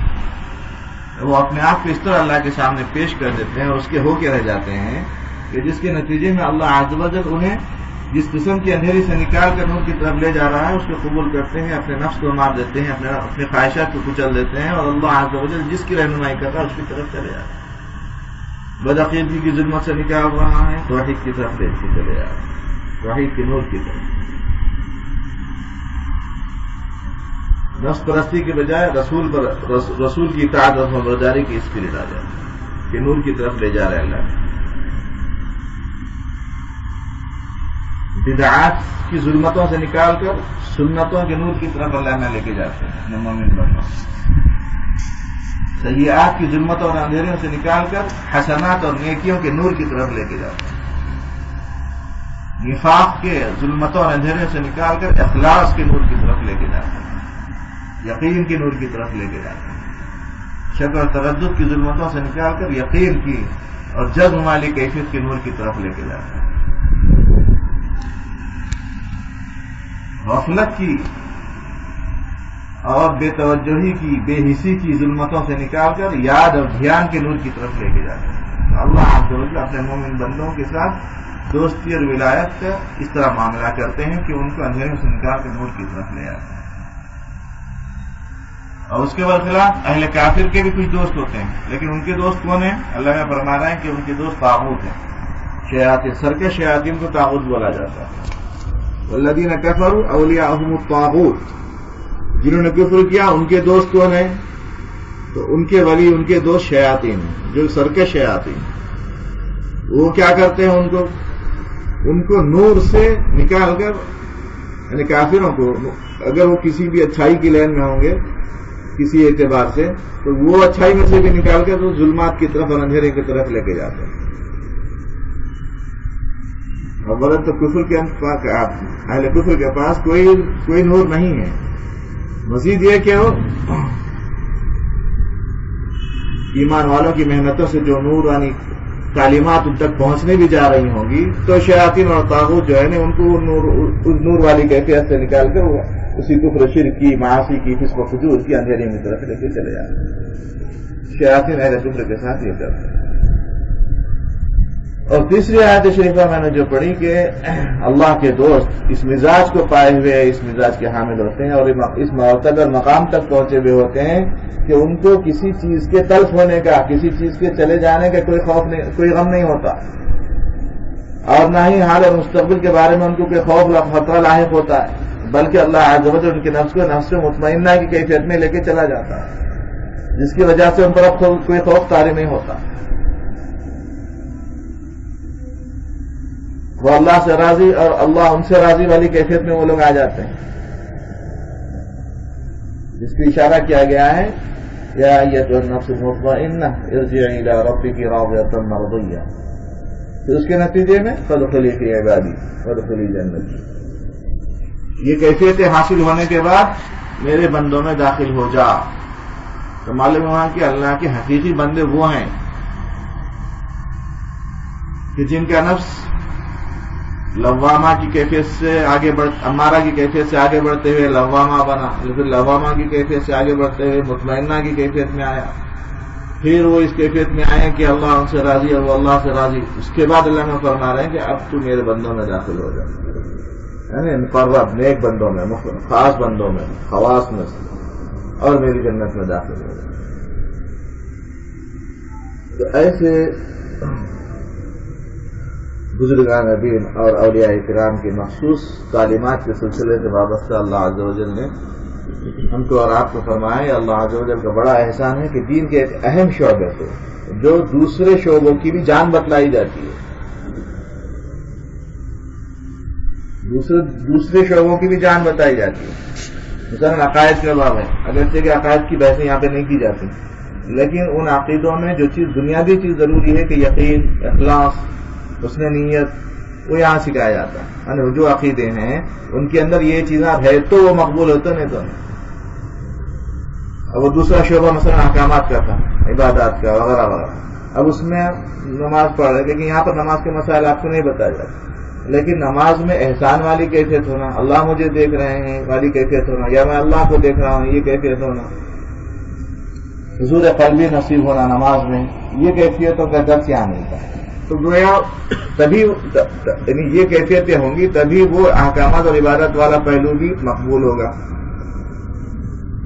وہ اپنے آپ کو اس طرح اللہ کے سامنے پیش کر دیتے ہیں اور اس کے ہو کے رہ جاتے ہیں کہ جس کے نتیجے میں اللہ عز و جل انہیں جس قسم کی اندھیری سے نکال کر نور کی طرف لے جا رہا ہے اس کو قبول کرتے ہیں، اپنے نفس کو مار دیتے ہیں، اپنے خواہشات کو کچل دیتے ہیں، اور اللہ عز و جل جس کی رہنمائی کرتا ہے اس کی طرف چلے جاتے ہیں. بدعقیدگی کی ظلمت سے نکال رہا ہے، توحید کی طرف لے کے چلے جاتے ہیں، توحید کے نور کی طرف. نفس پرستی کے بجائے رسول کی اطاعت اور فرمانبرداری کی اسپرٹ آ جاتی ہے کہ نور کی طرف لے جا رہے اللہ. بدعات کی ظلمتوں سے نکال کر سنتوں کے نور کی طرف اللہ میں لے کے جاتے ہیں اپنے مومن بندوں. سیئات کی ظلمتوں اور اندھیریوں سے نکال کر حسنات اور نیکیوں کے نور کی طرف لے کے جاتے ہیں. نفاق کے ظلمتوں اور اندھیریوں سے نکال کر اخلاص کے نور کی طرف لے کے جاتے ہیں، یقین کی نور کی طرف لے کے جاتے ہیں. شک اور تردد کی ظلمتوں سے نکال کر یقین کی اور جذب والی کیفیت کے نور کی طرف لے کے جاتے ہیں. غفلت کی اور بے توجہی کی، بے حسی کی ظلمتوں سے نکال کر یاد اور دھیان کے نور کی طرف لے کے جاتے ہیں. اللہ عز و جل اپنے مومن بندوں کے ساتھ دوستی اور ولایت کا اس طرح معاملہ کرتے ہیں کہ ان کو اندھیروں سے نکال کر نور کی طرف لے آتے ہیں. اور اس کے برخلاف اہل کافر کے بھی کچھ دوست ہوتے ہیں، لیکن ان کے دوست کون ہیں؟ اللہ نے فرما رہا ہے کہ ان کے دوست طاغوت ہیں، شیاطین. سرکش شیاطین کو طاغوت بولا جاتا ہے. والذین کفروا اولیاءهم الطاغوت، جنہوں نے کفر کیا ان کے دوست کون ہیں؟ تو ان کے ولی، ان کے دوست شیاطین، جو سرکش شیاطین. وہ کیا کرتے ہیں؟ ان کو نور سے نکال کر، یعنی کافروں کو اگر وہ کسی بھی اچھائی کی لائن میں ہوں گے کسی اعتبار سے، تو وہ اچھائی میں سے بھی نکال کر تو ظلمات کی طرف اور اندھیرے کی طرف لے کے جاتے ہیں. اولا تو کفر کے اہل کفر کے پاس کوئی نور نہیں ہے. مزید یہ کہ وہ ایمان والوں کی محنتوں سے جو نورانی تعلیمات ان تک پہنچنے بھی جا رہی ہوں گی تو شیاطین اور طاغوت جو ہے نا ان کو نور والی کیفیت سے نکال کر وہ اسی کفر شرک کی، معاصی کی، فسق و فجور کی اندھیرے کی طرف لے کے چلے جاتے ہیں۔ شیاطین اہل کفر کے ساتھ یہ کرتے ہیں۔ اور تیسری آیت شریفہ میں نے جو پڑھی کہ اللہ کے دوست اس مزاج کو پائے ہوئے اس مزاج کے حامل ہوتے ہیں اور اس معتبر مقام تک پہنچے ہوئے ہوتے ہیں کہ ان کو کسی چیز کے تلف ہونے کا، کسی چیز کے چلے جانے کا کوئی خوف نہیں، کوئی غم نہیں ہوتا، اور نہ ہی حال اور مستقبل کے بارے میں ان کو کوئی خوف یا خطرہ لاحق ہوتا ہے، بلکہ اللہ عز و جل ان کے نفس کو نفس مطمئنہ کی کیفیت میں لے کے چلا جاتا ہے، جس کی وجہ سے ان پر اب کوئی خوف طاری نہیں ہوتا۔ وہ اللہ سے راضی اور اللہ ان سے راضی والی کیفیت میں وہ لوگ آ جاتے ہیں، جس کی اشارہ کیا گیا ہے یا ایتھا النفس المطمئنہ ارجعی الی ربک راضیۃ مرضیہ، پھر اس کے نتیجے میں فادخلی فی عبادی وادخلی جنتی، یہ کیفیتیں حاصل ہونے کے بعد میرے بندوں میں داخل ہو جا۔ تو معلوم ہوا کہ اللہ کے حقیقی بندے وہ ہیں کہ جن کا نفس لوامہ کی کیفیت سے آگے امارہ کی کیفیت سے آگے بڑھتے ہوئے لوامہ بنا، پھر لوامہ کی کیفیت سے آگے بڑھتے ہوئے مطمئنہ کی کیفیت میں آیا، پھر وہ اس کیفیت میں آئے کہ اللہ ان سے راضی اور وہ اللہ سے راضی۔ اس کے بعد اللہ میں فرما رہے ہیں کہ اب تو میرے بندوں میں داخل ہو جائے، یعنی مقرب نیک بندوں میں، خاص بندوں میں، خواص میں سے، اور میری جنت میں داخل ہو جائے۔ تو ایسے بزرگان دین اور اولیاء کرام کی مخصوص تعلیمات کے سلسلے سے وابستہ اللہ عز و جل نے ہم کو اور آپ کو فرمایا، اللہ عز و جل کا بڑا احسان ہے کہ دین کے ایک اہم شعبے کو جو دوسرے شعبوں کی بھی جان بتلائی جاتی ہے، دوسرے شعبوں کی بھی جان بتائی جاتی ہے۔ مثلا عقائد کا باب ہے، اگرچہ کہ عقائد کی بحثیں یہاں پہ نہیں کی جاتی، لیکن ان عقیدوں میں جو چیز بنیادی چیز ضروری ہے کہ یقین، اخلاص، حسن نیت، وہ یہاں سکھایا جاتا ہے۔ یعنی جو عقیدے ہیں ان کے اندر یہ چیزیں ہے تو وہ مقبول ہوتے نہیں تو نہیں۔ اب وہ دوسرا شعبہ مثلا احکامات کا تھا، عبادات کا وغیرہ وغیرہ، اب اس میں نماز پڑھ رہے، لیکن یہاں پر نماز کے مسائل آپ کو نہیں بتایا جاتا، لیکن نماز میں احسان والی کیفیت ہونا، اللہ مجھے دیکھ رہے ہیں والی کیفیت ہونا، یا میں اللہ کو دیکھ رہا ہوں یہ کیفیت ہونا، حضور قلبی نصیب ہونا نماز میں، یہ کیفیتوں کا درس یہاں ملتا ہے۔ تو گویا تبھی یعنی یہ کیفیتیں ہوں گی تبھی وہ احکامات اور عبادت والا پہلو بھی مقبول ہوگا۔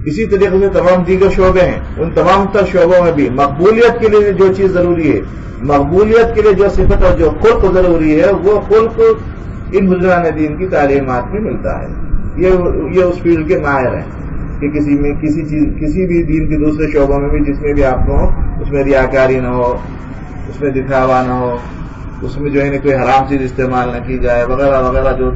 اسی طریقے سے تمام دیگر شعبے ہیں، ان تمام تر شعبوں میں بھی مقبولیت کے لیے جو چیز ضروری ہے، مقبولیت کے لیے جو صفت اور جو خلق ضروری ہے، وہ خلق ان بزرگان دین کی تعلیمات میں ملتا ہے۔ یہ اس فیلڈ کے ماہر ہیں کہ کسی بھی دین کے دوسرے شعبوں میں بھی جس میں بھی آپ کو اس میں ریاکاری نہ ہو، اس میں دکھاوا نہ ہو، اس میں جو ہے کوئی حرام چیز استعمال نہ کی جائے وغیرہ وغیرہ، جو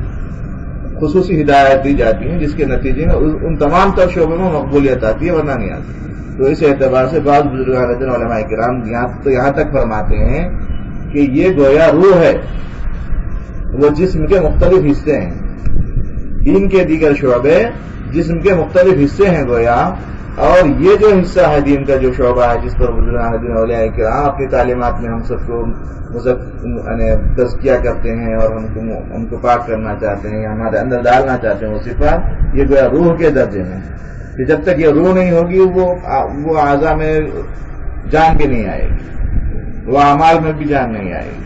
خصوصی ہدایت دی جاتی ہیں جس کے نتیجے میں ان تمام تر شعبوں میں مقبولیت آتی ہے ورنہ نہیں آتی۔ تو اس اعتبار سے بعض بزرگان دین علماء کرام یہاں تک فرماتے ہیں کہ یہ گویا روح ہے، وہ جسم کے مختلف حصے ہیں، دین کے دیگر شعبے جسم کے مختلف حصے ہیں گویا، اور یہ جو حصہ ہے دین کا جو شعبہ ہے جس پر بزرگان دین اولیاء کرام اپنی تعلیمات میں ہم سب کو تزکیہ کرتے ہیں اور ہم کو پاک کرنا چاہتے ہیں یا ہمارے اندر ڈالنا چاہتے ہیں وہ صفات، یہ گویا روح کے درجے میں کہ جب تک یہ روح نہیں ہوگی وہ اعضاء میں جان بھی نہیں آئے گی، وہ اعمال میں بھی جان نہیں آئے گی۔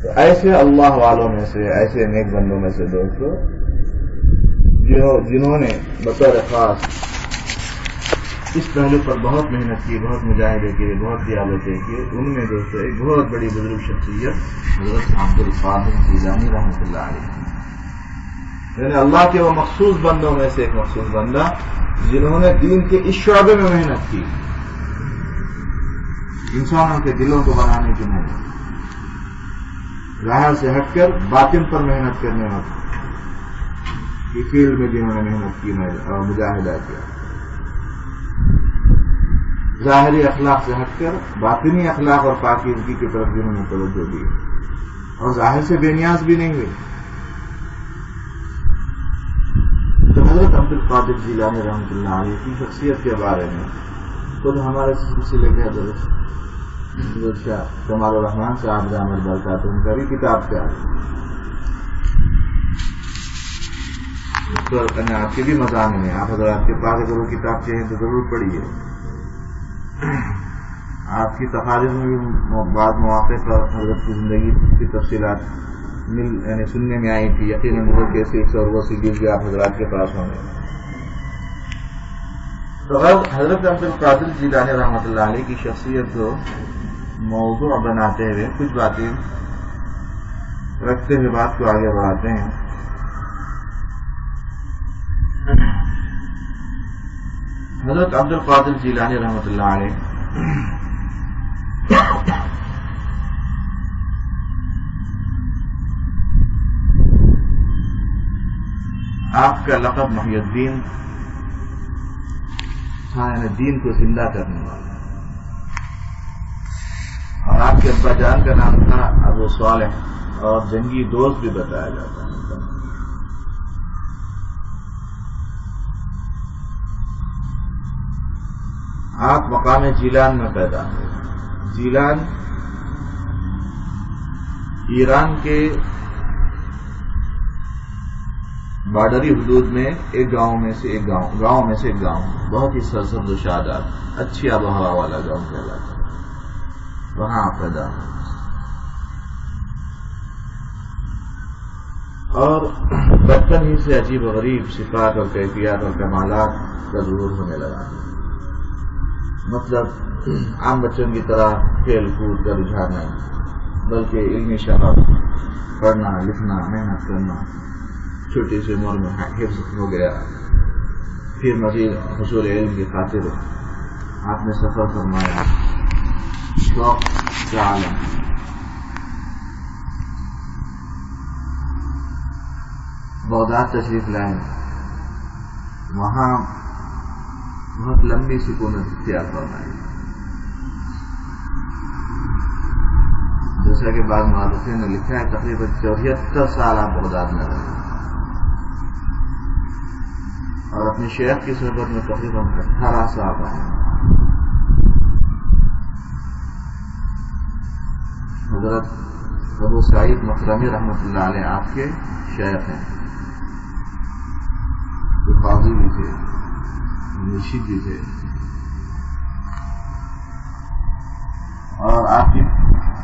تو ایسے اللہ والوں میں سے، ایسے نیک بندوں میں سے دوستو جنہوں نے بطور خاص اس پہلو پر بہت محنت کی، بہت مجاہدے کیے، بہت دیالتیں کی، ان میں دوستو ایک بہت بڑی بزرگ شخصیت حضرت عبدالقادر جیلانی رحمۃ اللہ علیہ، یعنی اللہ کے وہ مخصوص بندوں میں سے ایک مخصوص بندہ جنہوں نے دین کے اس شعبے میں محنت کی، انسانوں کے دلوں کو بنانے کی محنت، ظاہر سے ہٹ کر باطن پر محنت کرنے والی فیلڈ میں جنہوں نے محنت کی اور مجاہدہ کیا، ظاہری اخلاق سے ہٹ کر باطنی اخلاق اور پاکیزگی کی طرف جنہوں نے توجہ دی اور ظاہر سے بے نیاز بھی نہیں ہوئے۔ تو حضرت عبدالقادر جیلانی رحمۃ اللہ علیہ کی شخصیت کے بارے میں خود ہمارے سلسلے کے حضرت کمال الرحمان صاحب دامت برکاتہ ان کا بھی کتاب کیا ہے، اس پر آپ کے بھی مضامین ہیں. آپ حضرات کے پاس اگر وہ کتاب چاہیں تو ضرور پڑھیے. آپ کی تقاریر میں بھی بعض مواقع پر حضرت کی زندگی کی تفصیلات یعنی سننے میں آئی تھی. یقیناً وہ کیسے اور وہ سیڈیز بھی آپ حضرات کے پاس ہوں گے. تو حضرت عبد القادر جیلانی رحمۃ اللہ علیہ کی شخصیت کو موضوع بناتے ہوئے کچھ باتیں رکھتے ہوئے بات کو آگے بڑھاتے ہیں. حضرت عبد القادر جیلانی رحمۃ اللہ علیہ آپ کا لقب محی الدین تھا، یعنی دین کو زندہ کرنے والا. اور آپ کے ابا جان کا نام تھا ابو صالح، اور جنگی دوست بھی بتایا جاتا ہے. آپ مقام جیلان میں پیدا ہوئے. جیلان ایران کے بارڈری حدود میں ایک گاؤں میں سے ایک گاؤں میں سے ایک گاؤں، بہت ہی سرسبز و شاداب اچھی آب و ہوا والا گاؤں کہلاتا ہے. وہاں آپ پیدا ہوئے اور بچپن ہی سے عجیب و غریب صفات اور کیفیات اور کمالات کا ظہور ہونے لگا. مطلب عام بچوں کی طرح کھیل کود کا رجحان نہیں، بلکہ علمی شغف، پڑھنا لکھنا، محنت کرنا. چھوٹی سی عمر میں حفظ ہو گیا. پھر مزید حصول علم کی خاطر آپ نے سفر فرمایا، شوق کا عالم. بغداد تشریف لائے، وہاں بہت لمبی سکونت اختیار فرمائی. جیسا کہ بعض مؤرخین نے لکھا ہے تقریباً 74 سال آپ بغداد میں رہے اور اپنی شیخ کی صحبت میں تقریباً 18 سال رہے. حضرت ابو سعید مکرمی رحمۃ اللہ علیہ آپ کے شیخ ہیں، جو قاضی بھی تھے، مرشد بھی تھے. اور آپ کی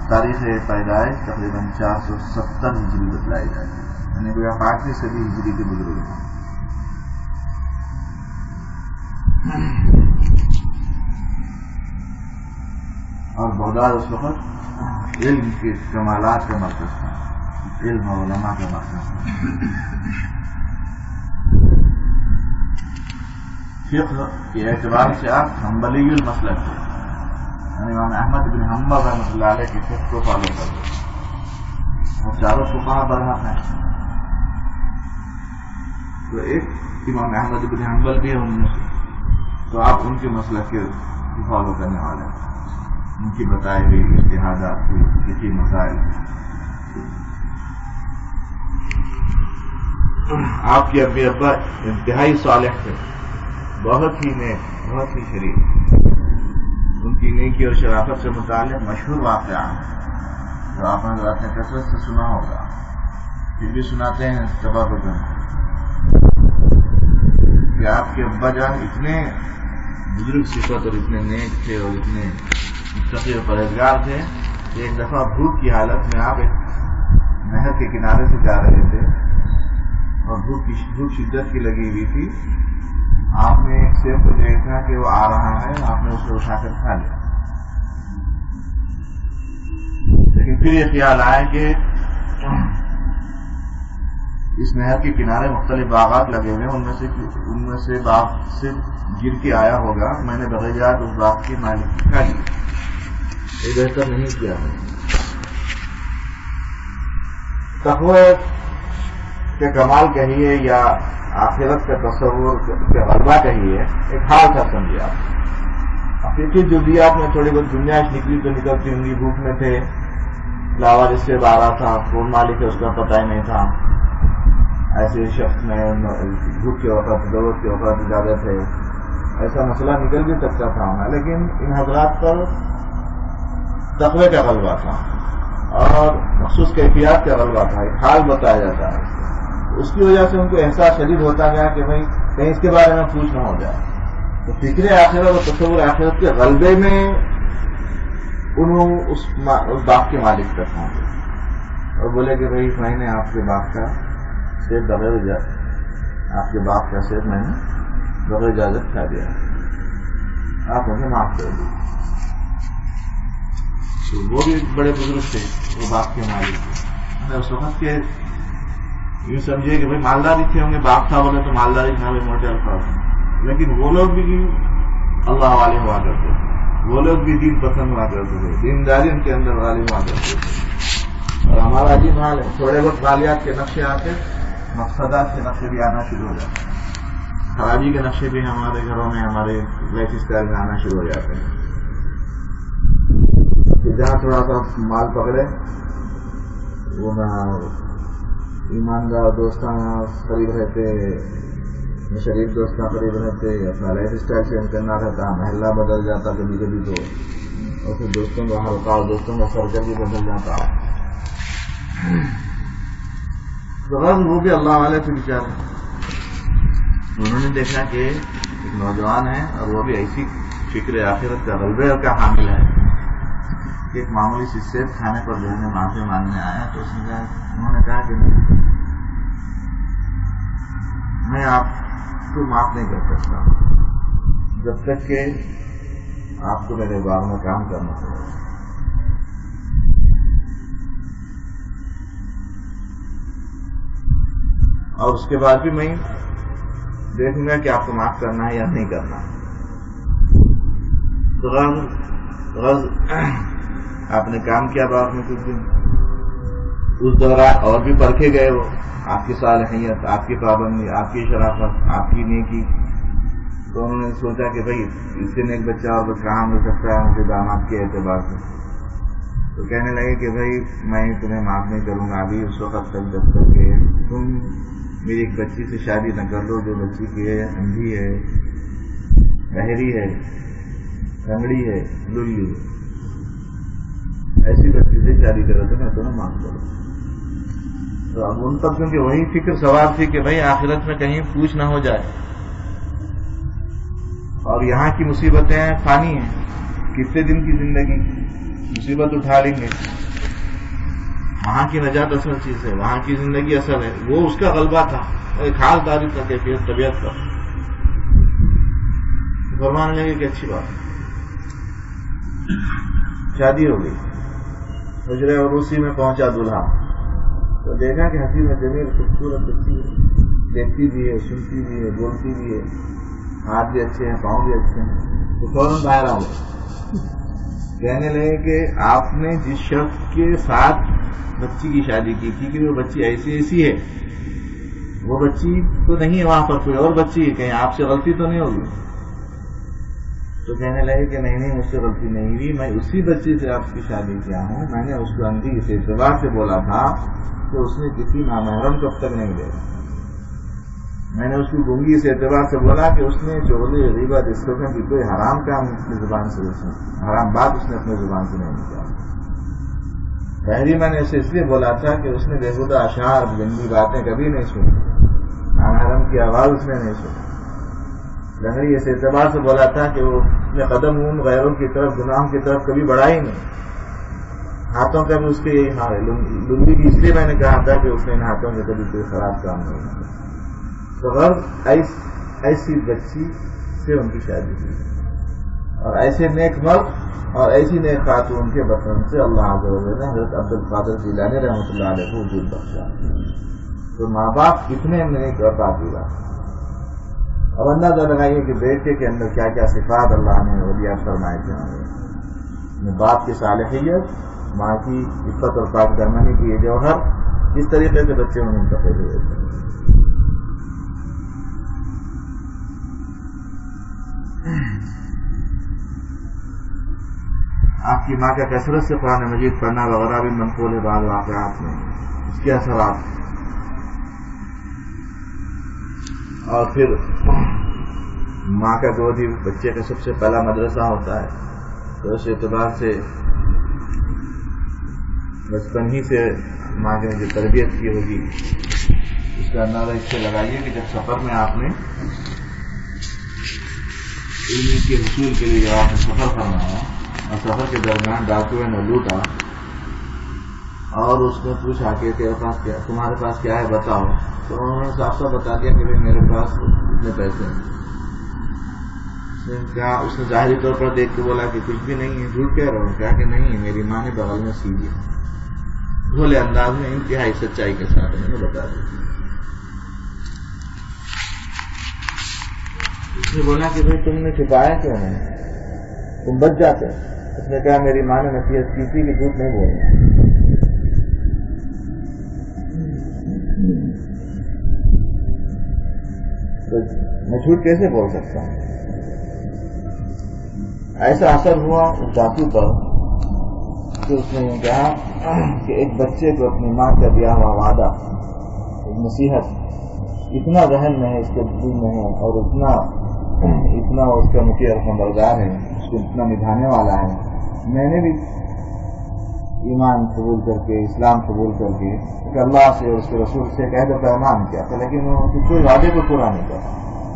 تاریخ پیدائش تقریباً 470 ہجری بتلائی جاتی ہے، یعنی کوئی 5ویں صدی ہجری کے بزرگ ہیں. اور بغداد اس وقت علم کے کمالات کا مرکز تھا، علم و علماء کا مرکز تھا. فقہ کے اعتبار سے آپ حنبلی المسلک تھے، یعنی امام احمد بن حنبل رحمۃ اللہ علیہ کی فقہ کو فالو کرتے. وہ چاروں فقہا برحق ہیں، تو ایک امام احمد بن حنبل بھی ہیں ان میں سے، تو آپ ان کے مسلک کے فالو کرنے والے ہیں. ان کی بتائی ہوئی اجتہادات کی فقہی مسائل. آپ کے ابا انتہائی صالح تھے، بہت ہی نیک، بہت ہی شریف. ان کی نیکی اور شرافت سے متعلق مشہور واقعہ ہے جو آپ حضرات نے کثرت سے سنا ہوگا، پھر بھی سناتے ہیں تبرکاً، کہ آپ کے ابا جان اتنے بزرگ صفت اور اتنے نیک تھے اور اتنے متقی اور پرہیزگار تھے کہ ایک دفعہ بھوک کی حالت میں آپ ایک نہر کے کنارے سے جا رہے تھے اور بھوک شدت کی لگی ہوئی تھی. آپ نے ایک سیب کو دیکھا کہ وہ آ رہا ہے، آپ نے اس کو اٹھا کر کھا لیا. لیکن پھر یہ خیال آیا کہ اس نہر کے کنارے مختلف باغات لگے ہوئے، ان میں سے باغ سے گر کے آیا ہوگا، میں نے بغیر اس باغ کی مالک کھا لی. یہ بہتر نہیں کیا ہے. تقوی کے کمال کہیے یا آخرت کا تصور کا غلبہ کہیے، ایک حال تھا سمجھے آپ. فقہی جزیات میں تھوڑی بہت گنجائش نکلی تو نکلتی ہوں گی. بھوک میں تھے، لاوار اس سے بارہ تھا، کون مالک ہے اس کا پتہ ہی نہیں تھا. ایسے شخص میں بھوک کے وقت، ضرورت کے وقت زیادہ تھے، ایسا مسئلہ نکل بھی سکتا تھا ہونا، لیکن ان حضرات پر تقوی کا غلبہ تھا اور مخصوص کیفیات کا غلبہ تھا، ایک حال بتایا جاتا ہے، اس کی وجہ سے ان کو احساس شدید ہوتا گیا کہ بھائی کہیں اس کے بارے میں پوچھ نہ ہو جائے. تو فکر آخرت اور تصور آخرت کے غلبے میں انہوں اس باغ کے مالک تک پہنچے اور بولے کہ بھائی میں نے آپ کے باغ کا سیب بغیر اجازت، آپ کے باغ کا سیب میں نے بغیر اجازت کھا دیا، آپ مجھے معاف کر دیجیے. تو وہ بھی بڑے بزرگ تھے، وہ باغ کے مالک تھے. اس وقت کے یوں سمجھے کہ بھائی مالداری تھے ہوں گے، باغ تھا بولے تو مالداری تھا، موٹے الفاظ ہیں، لیکن وہ لوگ بھی اللہ والے ہوا کرتے تھے، وہ لوگ بھی دین پسند ہوا کرتے تھے، دینداری ان کے اندر غالب ہوا کرتے تھے. اور ہمارا عجیب حال ہے، تھوڑے بہت مالیات کے نقشے آتے، مقصدات کے نقشے بھی آنا شروع ہو جاتے ہیں، خراجی کے نقشے بھی ہمارے گھروں میں، ہمارے لائف اسٹائل میں آنا شروع ہو جاتے ہیں. جہاں تھوڑا سا مال پکڑے وہ نہ ایماندار دوستاں قریب رہتے، شریف دوستاں قریب رہتے، اپنا لائف اسٹائل چینج کرنا رہتا، محلہ بدل جاتا کبھی کبھی تو، اور پھر دوستوں کا حلقہ اور دوستوں کا سرکل بھی بدل جاتا. وہ بھی اللہ والے تھے بیچارے. انہوں نے دیکھا کہ ایک نوجوان ہے اور وہ بھی ایسی فکر آخرت کا غلبے کا حامل ہے کہ ایک معمولی سی سیب کھانے پر جو ہے معافی مانگنے آیا. تو انہوں نے کہا کہ میں آپ کو معاف نہیں کر سکتا جب تک کہ آپ کو میرے باغ میں کام کرنا پڑے. اور اس کے بعد بھی میں دیکھوں گا کہ آپ کو معاف کرنا ہے یا نہیں کرنا. تو غرض آپ نے کام کیا باغ میں کچھ دن، اس دوران اور بھی پرکھے گئے وہ، آپ کی صالحیت، آپ کی پابندی، آپ کی شرافت، آپ کی نیکی. تو انہوں نے سوچا کہ بھائی اس سے ایک بچہ اور کہاں مل سکتا ہے مجھے داماد کے اعتبار سے. تو کہنے لگے کہ بھائی میں تمہیں معاف نہیں کروں گا ابھی اس وقت تک جب تک کہ تم میری ایک بچی سے شادی نہ کر لو جو بچی کی ہے اندھی ہے، بہری ہے، کنگڑی ہے، للی ہے، ایسی بچی سے شادی کرو تو میں تمہیں معاف کروں. تو اب ان پر کیونکہ وہی فکر سوال تھی کہ بھائی آخرت میں کہیں پوچھ نہ ہو جائے، اور یہاں کی مصیبتیں فانی ہیں، کتنے دن کی زندگی مصیبت اٹھا لیں گے، وہاں کی نجات اصل چیز ہے، وہاں کی زندگی اصل ہے. وہ اس کا غلبہ تھا، ایک حال داری تھا، کیفیت طبیعت کا. فرمانے لگے کہ اچھی بات ہے. شادی ہو گئی، حجرے اور اسی میں پہنچا دولہا تو دیکھا کہ حسین جمیل خوبصورت بچی ہے، دیکھتی بھی ہے، سنتی بھی ہے، بولتی بھی ہے، ہاتھ بھی اچھے ہیں، پاؤں بھی اچھے ہیں. تو فوراً باہر آ گئے، کہنے لگے کہ آپ نے جس شخص کے ساتھ بچی کی شادی کی تھی کہ وہ بچی ایسی ہے، وہ بچی تو نہیں ہے، وہاں پر کوئی اور بچی ہے، کہیں آپ سے غلطی تو نہیں ہوگی. تو کہنے لگے کہ نہیں مجھ سے غلطی نہیں ہوئی، میں اسی بچی سے آپ کی شادی کیا ہوں. میں نے اس کو اندھی اس اعتبار سے بولا تھا کہ اس نے کسی نامحرم کو اب تک نہیں دیا. میں نے اس کی گنگی اس اعتبار سے بولا کہ اس نے چغلی، غیبت، اس قسم کی کوئی حرام کام اپنی زبان سے، حرام بات اس نے اپنی زبان سے نہیں نکالا. پہلی میں نے اسے اس لیے بولا تھا کہ اس نے بےہودہ اشعار، گندی باتیں کبھی نہیں سنی، نامحرم کی آواز اس نے نہیں سنی. لنگڑی اس اعتبار سے بولا تھا کہ وہ اپنے قدم ان غیروں کی طرف، گناہوں کی طرف کبھی بڑھا ہی نہیں. ہاتھوں کا بھی اس کے یہی حال ہے. لنگی کی اس لیے میں نے کہا تھا کہ اس نے ان ہاتھوں میں کبھی کوئی خراب کام نہیں کیا. تو غرض ایسی بچی سے ان کی شادی کی، اور ایسے نیک مرد اور ایسی نیک خاتون کے بطن سے اللہ عز و جل نے حضرت عبد القادر جیلانی رحمۃ اللہ علیہ کو وجود بخشا. تو ماں باپ کتنے نیک اور پاکیزہ. اب اندازہ لگائیے کہ بیٹے کے اندر کیا کیا صفات اللہ نے ودیعت فرمائے تھے. باپ کی صالحیت، ماں کی عفت اور پاک دامنی کی یہ جوہر، اس طریقے سے بچے میں منتقل ہوئے تھے. آپ کی ماں کا کثرت سے قرآن مجید پڑھنا وغیرہ بھی منقول ہے بعض واقعات میں، اس کے اثرات. اور پھر ماں کا گود ہی بچے کا سب سے پہلا مدرسہ ہوتا ہے، تو اس اعتبار سے بچپن ہی سے ماں نے جو تربیت کی ہوگی اس کا اندازہ اس سے لگائیے کہ جب سفر میں آپ نے علم کے حصول کے لیے جب آپ نے سفر فرمایا اور سفر کے درمیان ڈاکوئے نے لوٹا اور اس نے پوچھا کہ تمہارے پاس کیا ہے بتاؤ، تو انہوں نے صاف صاف بتا دیا کہ میرے پاس اتنے پیسے ہیں۔ اس نے ظاہری طور پر دیکھ کے بولا کہ کچھ بھی نہیں ہے، جھوٹ کہہ رہا ہوں، کہا کہ نہیں، میری ماں نے بغل میں سی دیا، بھولے انداز میں انتہائی سچائی کے ساتھ میں نے بتا دیا۔ اس نے بولا کہ بھائی تم نے چھپایا کیوں نہیں، تم بچ جاتے۔ اس نے کہا میری ماں نے نصیحت کی تھی کہ جھوٹ نہیں بولنا۔ تو میں جھوٹ کیسے بول سکتا ہوں؟ ایسا اثر ہوا اس ڈاکو پر کہ اس نے یہ کہا کہ ایک بچے کو اپنی ماں کا دیا ہوا وعدہ، ایک نصیحت اتنا ذہن میں ہے، اس کے دل میں ہے، اور اتنا اس کا مطیع اور فرمانبردار ہے، اس کو اتنا نبھانے والا ہے۔ میں نے بھی ایمان قبول کر کے، اسلام قبول کر کے اللہ سے اور اس کے رسول سے ایک عہد و پیمان کیا تھا، لیکن وہ ان کے کوئی وعدے کو پورا نہیں کرتا،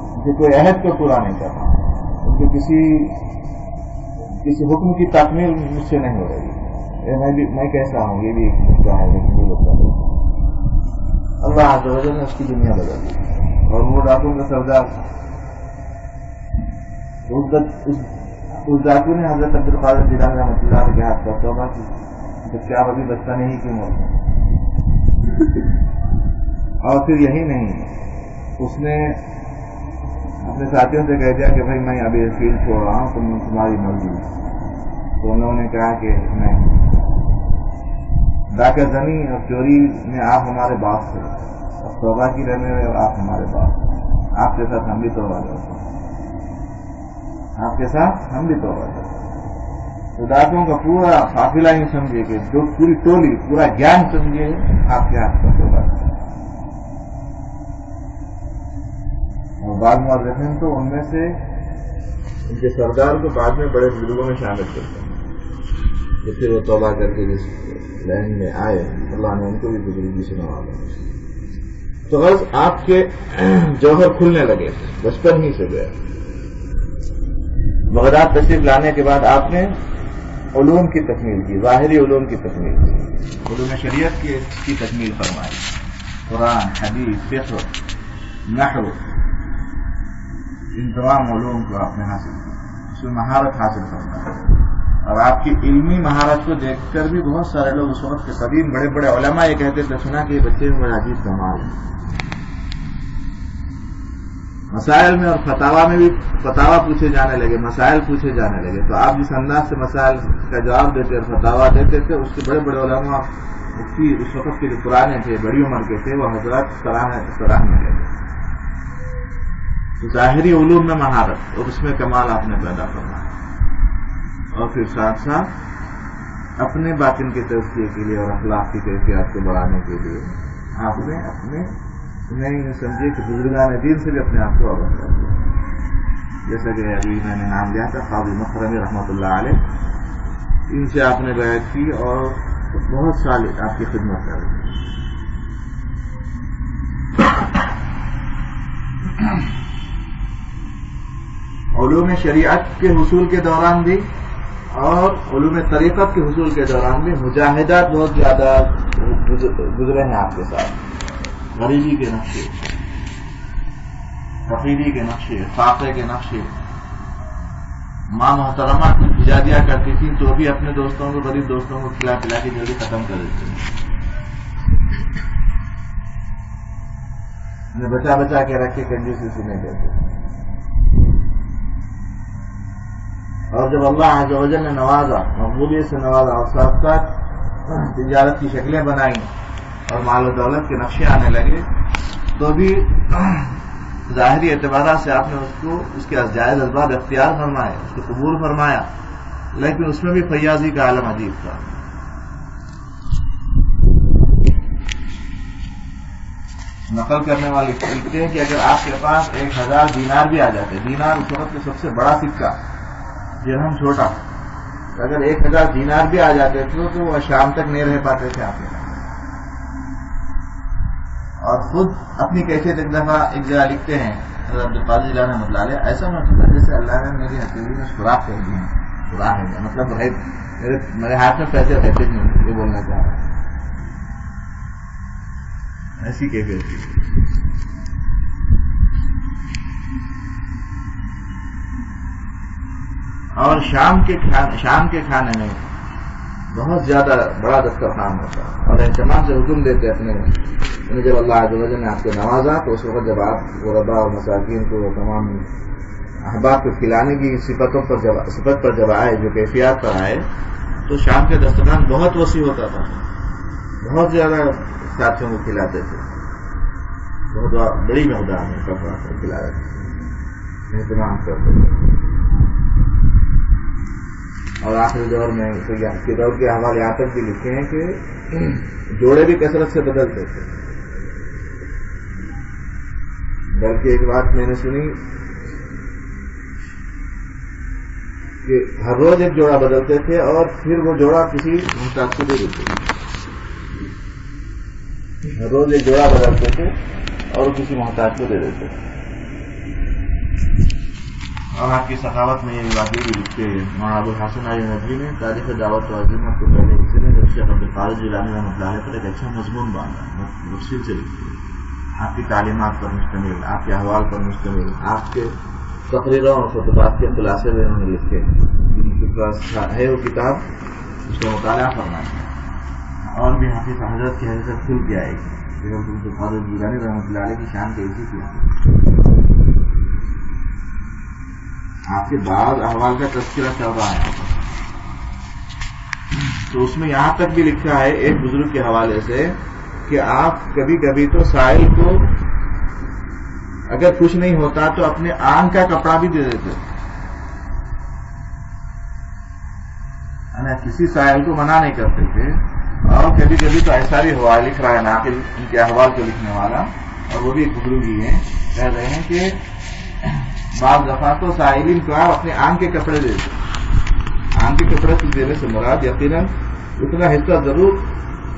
ان کے کوئی عہد کو پورا نہیں کرتا، ان کے کسی حکم کی تکمیل مجھ سے نہیں ہو رہی۔ میں کیسا ہوں، یہ بھی ایک مسئلہ ہے، لیکن یہ لوگ اللہ عز و جل نے اس کی دنیا بدل دی، اور وہ ڈاکو کا سردار اس ڈاکو نے حضرت عبد القادر جیلانی رحمۃ اللہ علیہ کے ہاتھ پر توبہ کی، تو کیا ابھی بچہ نہیں کیوں مرتا؟ اور پھر یہی نہیں، اس نے اپنے ساتھیوں سے کہہ دیا کہ بھائی میں ابھی فیلڈ چھوڑ رہا ہوں، تمہاری مرضی۔ تو انہوں نے کہا کہ نہیں، ڈاکہ زنی اور چوری میں آپ ہمارے باپ سے، اور توبہ کی رہنے میں آپ ہمارے باپ، آپ کے ساتھ ہم بھی توبہ کرتے ہیں، آپ کے ساتھ ہم بھی توبہ کرتے ہیں۔ تو ڈاکوں کا پورا قافلہ ہی سمجھے کہ جو پوری ٹولی، پورا گیان سمجھے آپ کے ہاتھ پر توبہ کرتے ہیں۔ اور بعض مورخین تو ان میں سے ان کے سردار کو بعد میں بڑے بزرگوں میں شامل کرتے ہیں، کہ پھر وہ توبہ کر کے جس لائن میں آئے اللہ نے ان کو بھی بزرگی سے نوازا۔ تو غرض آپ کے جوہر کھلنے لگے بچپن ہی سے گئے۔ بغداد تشریف لانے کے بعد آپ نے علوم کی تکمیل کی، ظاہری علوم کی تکمیل کی، علوم شریعت کی تکمیل فرمائی، قرآن، حدیث، فقہ، نحو، ان تمام علوم کو آپ نے حاصل کیا، اس میں مہارت حاصل فرمائی۔ اور آپ کی علمی مہارت کو دیکھ کر بھی بہت سارے لوگ اس وقت کے قدیم بڑے بڑے علماء یہ کہتے تھے، سنا کہ یہ بچے میں بڑا عجیب کمال ہے۔ مسائل میں اور فتاوا میں بھی فتاوا پوچھے جانے لگے، مسائل پوچھے جانے لگے، تو آپ جس انداز سے مسائل کا جواب دیتے اور فتاوا دیتے تھے، اس کے بڑے بڑے علماء مفتی اس وقت کے جو پرانے تھے، بڑی عمر کے تھے، وہ حضرات سراہنے لگے۔ ظاہری علوم میں مہارت اور اس میں کمال آپ نے پیدا کرنا، اور پھر ساتھ ساتھ اپنے باطن کے تزکیے کے لیے اور اخلاق کی کیفیات کو بڑھانے کے لیے آپ نے اپنے نہیں سمجھے کہ بزرگان دین سے بھی اپنے آپ کو آگاہ کر دیا، جیسا کہ ابھی میں نے نام لیا تھا قاضی مکرمی رحمۃ اللہ علیہ، ان سے آپ نے بیعت کی اور بہت سال آپ کی خدمت کر دی۔ علوم شریعت کے حصول کے دوران بھی اور علوم طریقت کے حصول کے دوران بھی مجاہدات بہت زیادہ گزرے ہیں آپ کے ساتھ، غریبی کے نقشے، فقیری کے نقشے، فاقے کے نقشے۔ ماں محترمہ بھجا دیا کرتی تھی تو بھی اپنے دوستوں کو، غریب دوستوں کو کھلا پلا کے جلدی ختم کر دیتی تھی، بچا بچا کے رکھے، کنجوسی سے نہیں کرتے۔ اور جب اللہ عز و جل نے نوازا، مقبولیت سے نوازا، اور ساتھ ساتھ تجارت کی شکلیں بنائیں اور مال و دولت کے نقشے آنے لگے، تو بھی ظاہری اعتبارات سے آپ نے اس کو اس کے جائز اسباب اختیار فرمائے، اس کو قبول فرمایا، لیکن اس میں بھی فیاضی کا عالم عجیب تھا۔ نقل کرنے والے لکھتے ہیں کہ اگر آپ کے پاس 1000 دینار بھی آ جاتے، دینار اس وقت کا سب سے بڑا سکہ، درہم چھوٹا، اگر 1000 دینار بھی آ جاتے تھے تو وہ شام تک نہیں رہ پاتے تھے آپ کے پاس. اور خود اپنی کیفیت ایک دفعہ ایک جگہ لکھتے ہیں حضرت عبد القادر جیلانی رحمۃ اللہ علیہ، ایسا محسوس ہے جیسے اللہ نے میری ہتھیلی میں سوراخ کر دی ہے. سوراخ ہے مطلب میرے ہاتھ میں پیسے رہتے نہیں، یہ بولنا چاہ رہا ہوں. ایسی کیفیت تھی. اور شام کے کھانے میں بہت زیادہ بڑا دسترخوان ہوتا ہے اور اہتمام سے حکم دیتے اپنے، جب اللہ عز و جل نے آپ کو نوازا تو اس وقت جب آپ غرباء اور مساکین کو تمام احباب کو کھلانے کی صفت پر جب آئے، جو کیفیات پر آئے، تو شام کے دسترخوان بہت وسیع ہوتا تھا، بہت زیادہ ساتھیوں کو کھلاتے تھے، بہت بڑی مقدار میں کپڑا کھلا رہے تھے، اہتمام کرتے تھے. اور آخری دور میں کے دور کے حوالے یہاں تک بھی لکھے ہیں کہ جوڑے بھی کثرت سے بدلتے تھے. بلکہ ایک بات میں نے سنی کہ ہر روز ایک جوڑا بدلتے تھے اور پھر وہ جوڑا کسی محتاج کو دے دیتے تھے. ہر روز ایک جوڑا بدلتے تھے اور کسی محتاج کو دے دیتے تھے. اور آپ کی سخاوت میں یہ باتیں بھی لکھتے ہیں. مولانا ابو الحسن علی ندوی نے تاریخ دعوت و عظیمت کو پہلے حصے میں جب شیخ عبد القادر جیلانی رحمۃ اللہ علیہ پر ایک اچھا مضمون باندھا، تفصیل سے لکھتے ہیں. آپ کی تعلیمات پر مشتمل، آپ کے احوال پر مشتمل، آپ کے تقریروں اور خطبات کے خلاصے میں انہوں نے لکھے. ان کے پاس ہے وہ کتاب، اس کا مطالعہ کرنا ہے. اور بھی حافظ حضرت کی حضرت کھل کے آئے گی. شیخ عبد القادر جیلانی رحمۃ اللہ علیہ کی شان کیسی تھی، آپ کے بعض احوال کا تذکرہ چل رہا ہے. تو اس میں یہاں تک بھی لکھا ہے ایک بزرگ کے حوالے سے کہ آپ کبھی کبھی تو سائل کو اگر کچھ نہیں ہوتا تو اپنے آنکھ کا کپڑا بھی دے دیتے، کسی سائل کو منع نہیں کرتے تھے. اور کبھی کبھی تو ایسا بھی ہوا، لکھ رہا ہے ناقل ان کے احوال کو لکھنے والا، اور وہ بھی ایک بزرگ ہی ہیں، کہہ رہے ہیں کہ بعض دفعہ تو سائلین کو آپ اپنے آنکھ کے کپڑے دے دیتے. آنکھ کے کپڑے سے دینے سے مراد یقیناً اتنا حصہ ضرور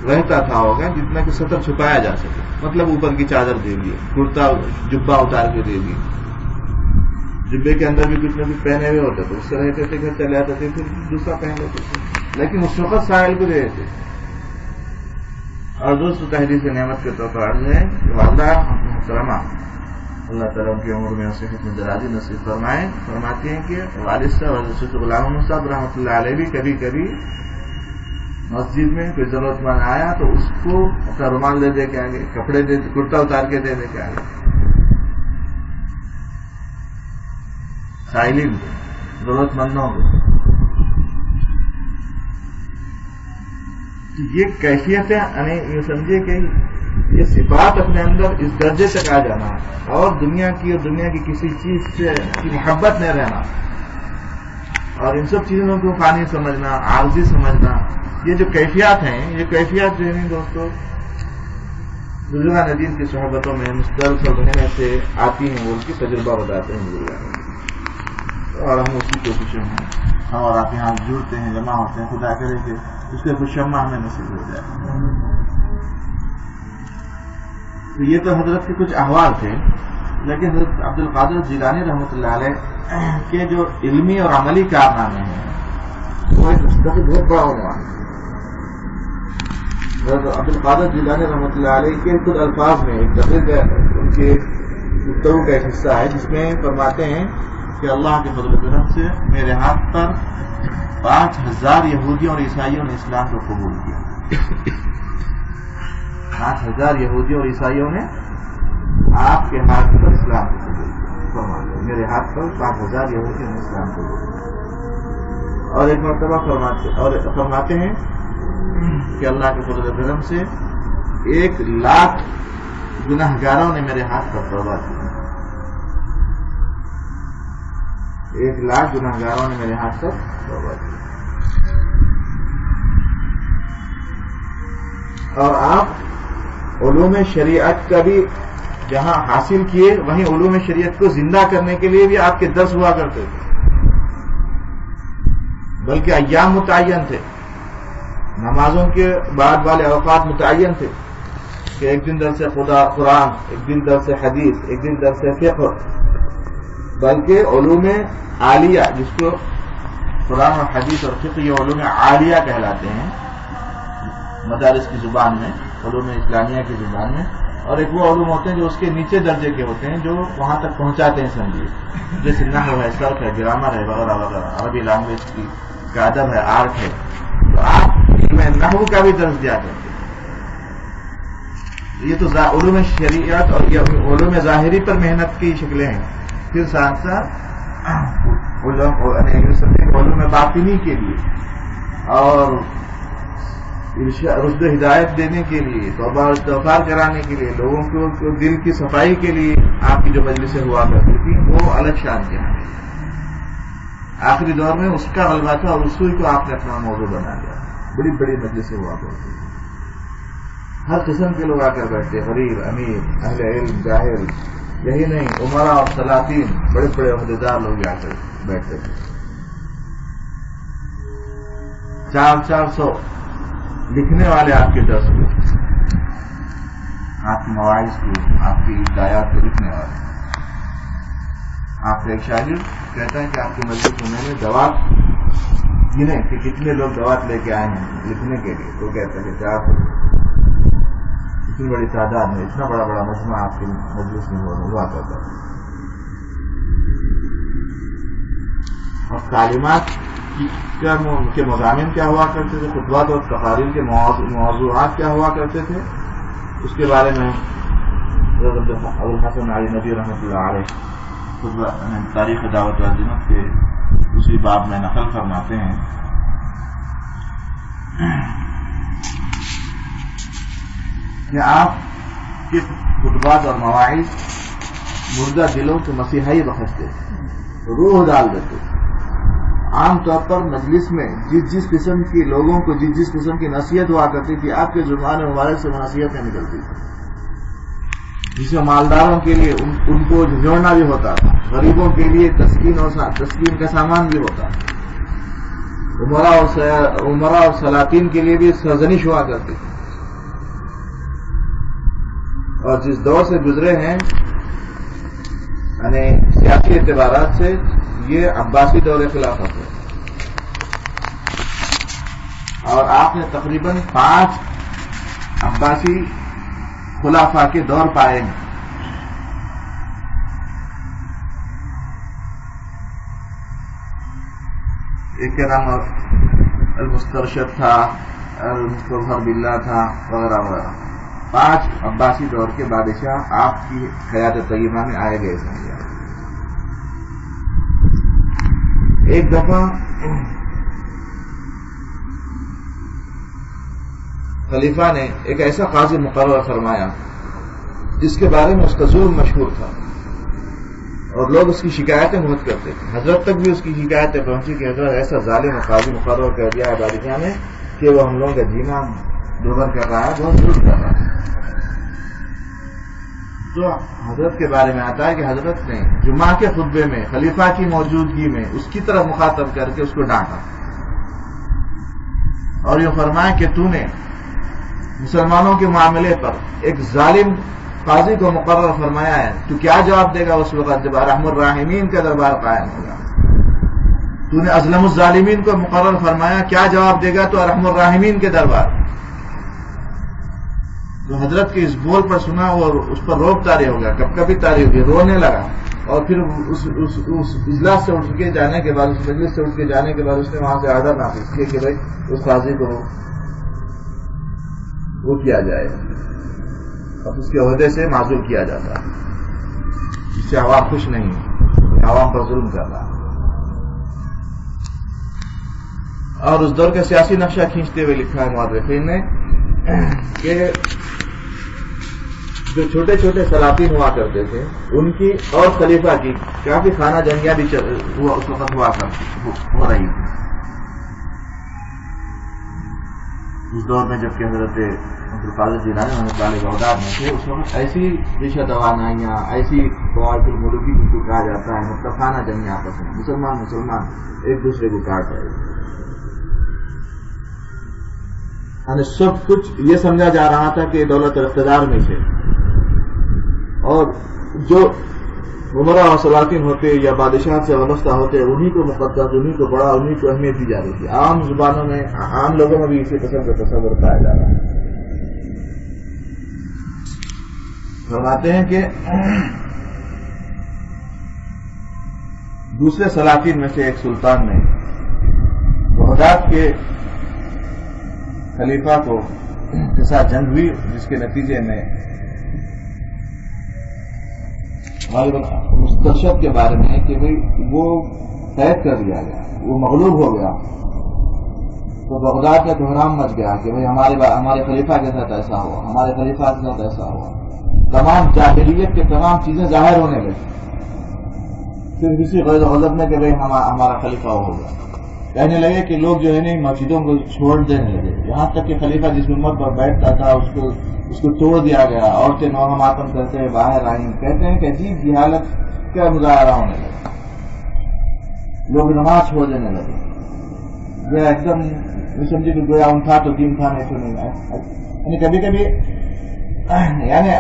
رہتا تھا ہوگا جتنا کہ سطر چھپایا جا سکے. مطلب اوپر کی چادر دے دی، کرتا جبہ اتار کے دے دی، جبے کے اندر بھی کچھ نہ کچھ پہنے ہوئے ہوتے تھے، اس سے رہتے تھے، گھر چلے آتے تھے، پھر دوسرا پہن لیتے تھے، لیکن اس وقت سائل کو دے دیتے. اور دوست تحریر سے نعمت کے طور پر عرض ہے کہ والدہ محترمہ اللہ تعالیٰ ان کی عمر میں صحت میں درازی نصیب فرمائے، فرماتی ہیں کہ والد صاحب حضرت غلام محمد صاحب رحمۃ اللہ علیہ بھی کبھی کبھی مسجد میں کوئی ضرورت مند آیا تو اس کو اپنا رومال دے کے آگے، کپڑے دے، کرتا اتار کے دے کے آگے. سائلین کو، ضرورت مندوں کو. یہ کیفیتیں یعنی یہ سمجھے کہ یہ صفات اپنے اندر اس درجے تک آ جانا اور دنیا کی کسی چیز سے کی محبت نہیں رہنا اور ان سب چیزوں کو فانی سمجھنا، عارضی سمجھنا، یہ جو کیفیات ہیں، یہ کیفیات جو ہے دوستو بزرگان دین کی صحبتوں میں مستقل رہنے سے آتی ہیں. وہ ان کی تجربہ بتاتے ہیں بزرگان، اور ہم اسی کوششوں میں ہم اور آپ یہاں جڑتے ہیں، جمع ہوتے ہیں. خدا کرے کہ اس کے خوش شمع ہمیں نصیب ہو جائے. تو یہ تو حضرت کے کچھ احوال تھے، لیکن حضرت عبد القادر جیلانی رحمۃ اللہ علیہ کے جو علمی اور عملی کارنامے ہیں وہ ایک بہت بڑا عنوان ہے. حضرت عبد القادر جیلانی رحمۃ اللہ علیہ کے خود الفاظ میں ایک تقریر ان کے گفتگو کا ایک حصہ ہے جس میں فرماتے ہیں کہ اللہ کے فضل و کرم سے میرے ہاتھ پر 5000 یہودیوں اور عیسائیوں نے اسلام کو قبول کیا. 5000 یہودیوں اور عیسائیوں نے آپ کے ہاتھ پر اسلام کو قبول کیا. میرے ہاتھ پر 5000 یہودیوں نے اسلام کو قبول کیا. اور ایک مرتبہ فرماتے ہیں کہ اللہ کے فضل و کرم سے 1,00,000 گناہگاروں نے میرے ہاتھ پر توبہ کی. 1,00,000 گناہگاروں نے میرے ہاتھ پر توبہ کی. اور آپ علوم شریعت کا بھی جہاں حاصل کیے وہیں علوم شریعت کو زندہ کرنے کے لیے بھی آپ کے درس ہوا کرتے تھے، بلکہ ایام متعین تھے، نمازوں کے بعد والے اوقات متعین تھے کہ ایک دن درس قرآن، ایک دن درس حدیث، ایک دن درس فقہ، بلکہ علوم عالیہ جس کو قرآن اور حدیث اور فقہ یہ علوم عالیہ کہلاتے ہیں مدارس کی زبان میں، علوم اسلامیہ کی زبان میں، اور ایک وہ علوم ہوتے ہیں جو اس کے نیچے درجے کے ہوتے ہیں جو وہاں تک پہنچاتے ہیں سمجھیے، جیسے نحو ہے، صرف ہے، گرامر ہے، وغیرہ وغیرہ، عربی لینگویج کا ادب ہے، آرٹ ہے، تو آپ علم نحو کا بھی درس دیا کرتے ہیں۔ یہ تو علوم شریعت اور یہ علوم ظاہری پر محنت کی شکلیں ہیں۔ پھر ساتھ ساتھ علوم باطنی کے لیے اور رشد و ہدایت دینے کے لیے، توبہ اور استغفار کرانے کے لیے، لوگوں کو دل کی صفائی کے لیے آپ کی جو مجلسیں ہوا کرتی تھی وہ الگ شان کے ہیں۔ آخری دور میں اس کا غلبہ تھا اور اسی کو آپ نے اپنا موضوع بنا لیا۔ بڑی بڑی مجلسیں ہوا کرتی تھی، ہر قسم کے لوگ آ کر بیٹھتے، غریب، امیر، اہل علم، جاہل، یہی نہیں عمرا اور سلاطین، بڑے بڑے عہدیدار لوگ آ کر بیٹھتے تھے۔ 400 لکھنے والے آپ کے درس میں، آپ کے مواعظ کو، آپ کی ہدایات کو لکھنے والے۔ آپ کا ایک شاگرد کہتا ہے کہ آپ کی مسجد میں میں نے دوات گنے کہ کتنے لوگ دوات لے کے آئے ہیں لکھنے کے لیے، تو کہتا ہے کہ 400، اتنی بڑی تعداد میں، اتنا بڑا بڑا مجمع آپ کی مجلس میں ہوا کرتا ہے۔ اور تعلیمات کے مضامین کیا ہوا کرتے تھے، خطبات اور تقاریر کے موضوعات کیا ہوا کرتے تھے، اس کے بارے میں ابوالحسن علی ندوی رحمۃ اللہ علیہ خطبہ تاریخ دعوت و عظمت کے اسی باب میں نقل فرماتے ہیں کہ آپ کے خطبات اور مواعظ مردہ دلوں کو مسیحائی بخشتے تھے، روح ڈال دیتے تھے۔ عام طور پر مجلس میں جس قسم کی لوگوں کو جس قسم کی نصیحت ہوا کرتی تھی، آپ کے زبان مبارک سے نصیحتیں نکلتی تھی، جس میں مالداروں کے لیے ان کو جھنجھوڑنا بھی ہوتا تھا، غریبوں کے لیے تسکین کا سامان بھی ہوتا تھا، عمرا اور سلاطین کے لیے بھی سرزنش ہوا کرتی تھی۔ اور جس دور سے گزرے ہیں یعنی سیاسی اعتبارات سے، یہ عباسی دور خلافت ہے، اور آپ نے تقریباً 5 عباسی خلافہ کے دور پائے ہیں۔ ایک کا نام المسترشد تھا، المستظہر باللہ تھا، وغیرہ وغیرہ۔ 5 عباسی دور کے بادشاہ آپ کی حیات طیبہ میں آئے گئے سمجھا۔ ایک دفعہ خلیفہ نے ایک ایسا قاضی مقرر فرمایا جس کے بارے میں اس کا ظلم مشہور تھا اور لوگ اس کی شکایتیں بہت کرتے تھے، حضرت تک بھی اس کی شکایتیں پہنچی کہ حضرت ایسا ظالم قاضی مقرر کر دیا ہے بادشاہ نے کہ وہ ہم لوگوں کا جینا دوبر کر رہا ہے، بہت ظلم کر رہا ہے۔ تو حضرت کے بارے میں آتا ہے کہ حضرت نے جمعہ کے خطبے میں خلیفہ کی موجودگی میں اس کی طرف مخاطب کر کے اس کو ڈانٹا اور یہ فرمایا کہ تو نے مسلمانوں کے معاملے پر ایک ظالم قاضی کو مقرر فرمایا ہے، تو کیا جواب دے گا اس وقت جب ارحم الراحمین کا دربار قائم ہوگا؟ تو نے اظلم الظالمین کو مقرر فرمایا، کیا جواب دے گا تو ارحم الراحمین کے دربار؟ تو حضرت کے اس بول پر سنا اور اس پر روب طاری ہو گیا، کب کبھی طاری ہو گئی، رونے لگا، اور پھر اس اجلاس سے اٹھ کے جانے کے بعد، اس مجلس سے اٹھ کے جانے کے بعد اس نے وہاں سے آرڈر نافذ کیا کہ بھائی اس قاضی کو وہ کیا جائے، اب اس کے عہدے سے معزول کیا جاتا ہے، اس سے عوام خوش نہیں، عوام پر ظلم کر رہا ہے۔ اور اس دور کا سیاسی نقشہ کھینچتے ہوئے لکھا ہے مورخین نے کہ جو چھوٹے چھوٹے سلاطین ہوا کرتے تھے ان کی اور خلیفہ کی کافی خانہ جنگیاں بھی اس وقت ہو رہی تھی۔ اس دور میں جبکہ حضرت عبدالقادر جیلانی رحمۃ اللہ علیہ بغداد میں تھے، اس وقت ایسی رشوہ توانائیاں، ایسی قواعد الملوکی جن کو کہا جاتا ہے، متفقانہ جنگیں آپس میں، مسلمان ایک دوسرے کو کاٹ رہے ہیں، یعنی سب کچھ یہ سمجھا جا رہا تھا کہ دولت اور اقتدار میں سے، اور جو عمرا اور سلاطین ہوتے یا بادشاہ سے وابستہ ہوتے انہی کو مقدس، انہی کو بڑا، انہی کو اہمیت دی جا رہی تھی۔ عام زبانوں میں، عام لوگوں میں بھی اسی قسم کا تصور پایا جا رہا ہے۔ فرماتے ہیں کہ دوسرے سلاطین میں سے ایک سلطان نے بغداد کے خلیفہ کو کے ساتھ جنگ ہوئی، جس کے نتیجے میں مستشد کے بارے میں کہ وہ قید کر دیا گیا، وہ مغلوب ہو گیا، تو بغداد میں کوحرام مچ گیا کہ ہمارے خلیفہ کے ساتھ ایسا ہوا، ہمارے خلیفہ کے ساتھ ایسا ہوا۔ تمام جاہلیت کے تمام چیزیں ظاہر ہونے لگی، صرف اسی غضب میں کہ ہمارا خلیفہ ہوگا۔ کہنے لگے کہ لوگ جو ہے نا مسجدوں کو چھوڑ دینے لگے، یہاں تک کہ خلیفہ جس ممبر پر بیٹھتا تھا اس کو توڑ دیا گیا، عورتیں نوحہ ماتم کرتے ہوئے باہر آئیں۔ کہتے ہیں کہ عجیب جہالت کا مظاہرہ ہونے لگا، لوگ نماز چھوڑ دینے لگے، گویا ایک دم سمجھے کہ گویا ان تھا تو دین تھا، نہیں تو نہیں۔ یعنی کبھی کبھی یعنی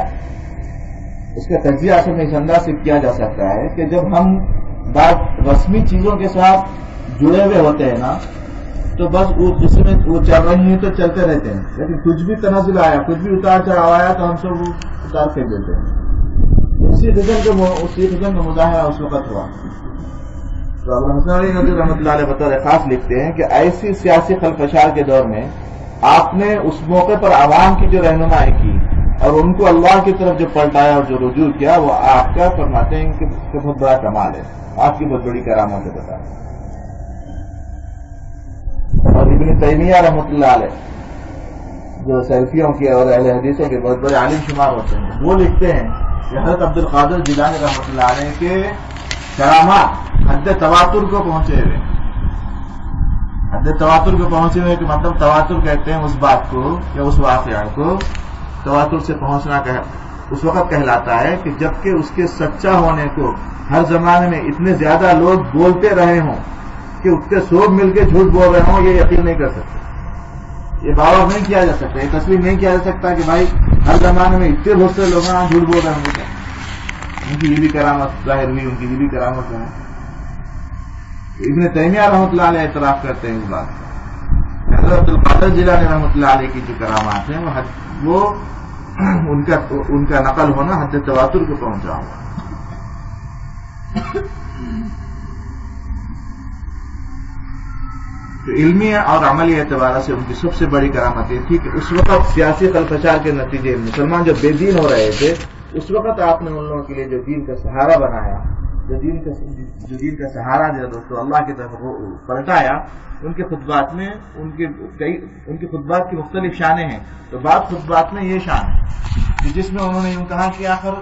اس کا تجزیہ اصل میں اس انداز سے کیا جا سکتا ہے کہ جب ہم بعض رسمی چیزوں کے ساتھ جڑے ہوئے ہوتے ہیں نا، تو بس اس میں وہ چل رہی ہیں تو چلتے رہتے ہیں، لیکن کچھ بھی تنزل آیا، کچھ بھی اتار چڑھاؤ آیا تو ہم سب وہ اتار پھینک دیتے ہیں۔ اسی قسم کا مظاہرہ اس وقت ہوا۔ تو ابو حسن علی ندوی رحمۃ اللہ علیہ بطور خاص لکھتے ہیں کہ ایسی سیاسی خلفشار کے دور میں آپ نے اس موقع پر عوام کی جو رہنمائی کی اور ان کو اللہ کی طرف جو پلٹایا اور جو رجوع کیا، وہ آپ کا فرماتے ہیں کہ بہت بڑا کمال ہے، آپ کی بہت بڑی کرامت ہے بتا۔ اور ابن تیمیہ رحمۃ اللہ علیہ جو سلفیوں کے اور اہل حدیثوں کے بہت بڑے عالم شمار ہوتے ہیں، وہ لکھتے ہیں کہ حضرت عبدالقادر جیلانی رحمۃ اللہ علیہ کے کرامات حد تواتر کو پہنچے ہوئے، حد تواتر کو پہنچے ہوئے کہ مطلب تواتر کہتے ہیں اس بات کو یا اس واقعہ کو، تواتر سے پہنچنا اس وقت کہلاتا ہے کہ جبکہ اس کے سچا ہونے کو ہر زمانے میں اتنے زیادہ لوگ بولتے رہے ہوں کہ اس کے سب مل کے جھوٹ بول رہے ہوں، یہ یقین نہیں کر سکتے، یہ باور نہیں کیا جا سکتا، یہ تسلیم نہیں کیا جا سکتا کہ بھائی ہر زمانے میں اتنے بہت سے لوگ جھوٹ بول رہے ہوں گے، ان کی یہ بھی کرامت ظاہر ہوئی، ان کی یہ بھی کرامت ہے۔ ابن تیمیہ رحمۃ اللہ علیہ اعتراف کرتے ہیں اس بات کو۔ حضرت عبدالقادر جیلانی رحمۃ اللہ علیہ کی جو کرامات ہیں وہ ان کا نقل ہونا حد تواتر کو پہنچا ہوا۔ تو علمی اور عملی اعتبار سے ان کی سب سے بڑی کرامت یہ تھی کہ اس وقت سیاسی خلفشار کے نتیجے مسلمان جو بے دین ہو رہے تھے، اس وقت آپ نے ان لوگوں کے لیے جو دین کا سہارا بنایا، جو دین کا سہارا جو دوستو اللہ کی طرف پلٹایا، ان کے خطبات میں ان کے خطبات کی مختلف شانیں ہیں۔ تو بعض خطبات میں یہ شان ہے کہ جس میں انہوں نے یوں کہا کہ آخر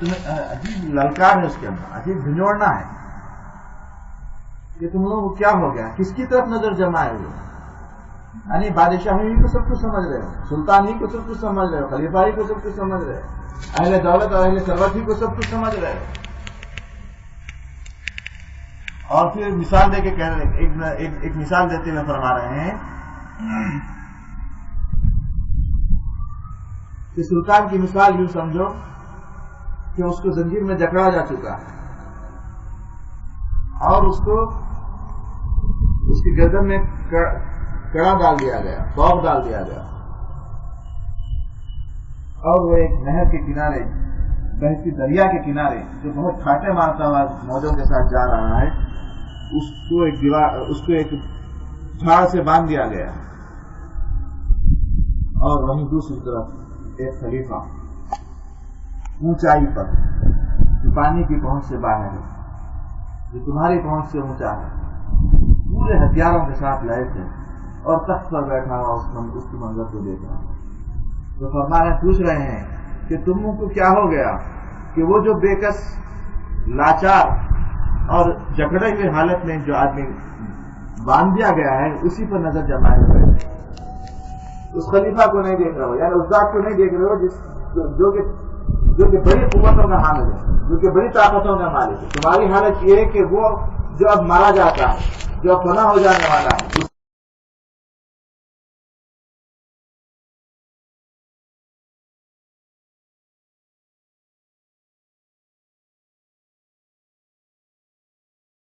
تمہیں عجیب للکار ہے، اس کے اندر عجیب جھنجھوڑنا ہے کہ تم لوگوں کو کیا ہو گیا، کس کی طرف نظر جمائے ہوئے، یعنی بادشاہ ہی کو سب کچھ سمجھ رہے ہو، سلطان ہی کو سب کچھ سمجھ رہے ہو، خلیفہ ہی کو سب کچھ سمجھ رہے ہو، اہل دولت اور اہل ثروت ہی کو سب کچھ سمجھ رہے ہو۔ اور پھر مثال دے کے کہہ رہے ایک مثال دیتے ہوئے فرما رہے ہیں کہ سلطان کی مثال یوں سمجھو کہ اس کو زنجیر میں جکڑا جا چکا ہے اور اس کی گردن میں کڑا ڈال دیا گیا، توق ڈال دیا گیا، اور وہ ایک نہر کے کنارے، بہتی دریا کے کنارے جو بہت کھاٹے مارتا ہوا موجوں کے ساتھ جا رہا ہے، اس کو ایک جھاڑ سے باندھ دیا گیا، اور وہیں دوسری طرف ایک خلیفہ اونچائی پر جو پانی کی پہنچ سے باہر ہے، جو تمہاری پہنچ سے اونچا ہے، پورے ہتھیاروں کے ساتھ لیس ہے اور تخت پر بیٹھا ہوا اس کی منظر کو دیکھ رہا ہے۔ تو فرمایا پوچھ رہے ہیں کہ تم کو کیا ہو گیا کہ وہ جو بے کس، لاچار اور جکڑے ہوئے حالت میں جو آدمی باندھ دیا گیا ہے، اسی پر نظر جمائے ہوئے۔ اس خلیفہ کو نہیں دیکھ رہے ہو، یعنی اس ذات کو نہیں دیکھ رہے ہو جو کہ بڑی قوتوں کا حامل ہے، جو کہ بڑی طاقتوں کا مالک ہے. تمہاری حالت یہ ہے کہ وہ جو اب مارا جاتا ہے، جو اب فنا ہو جانے والا ہے،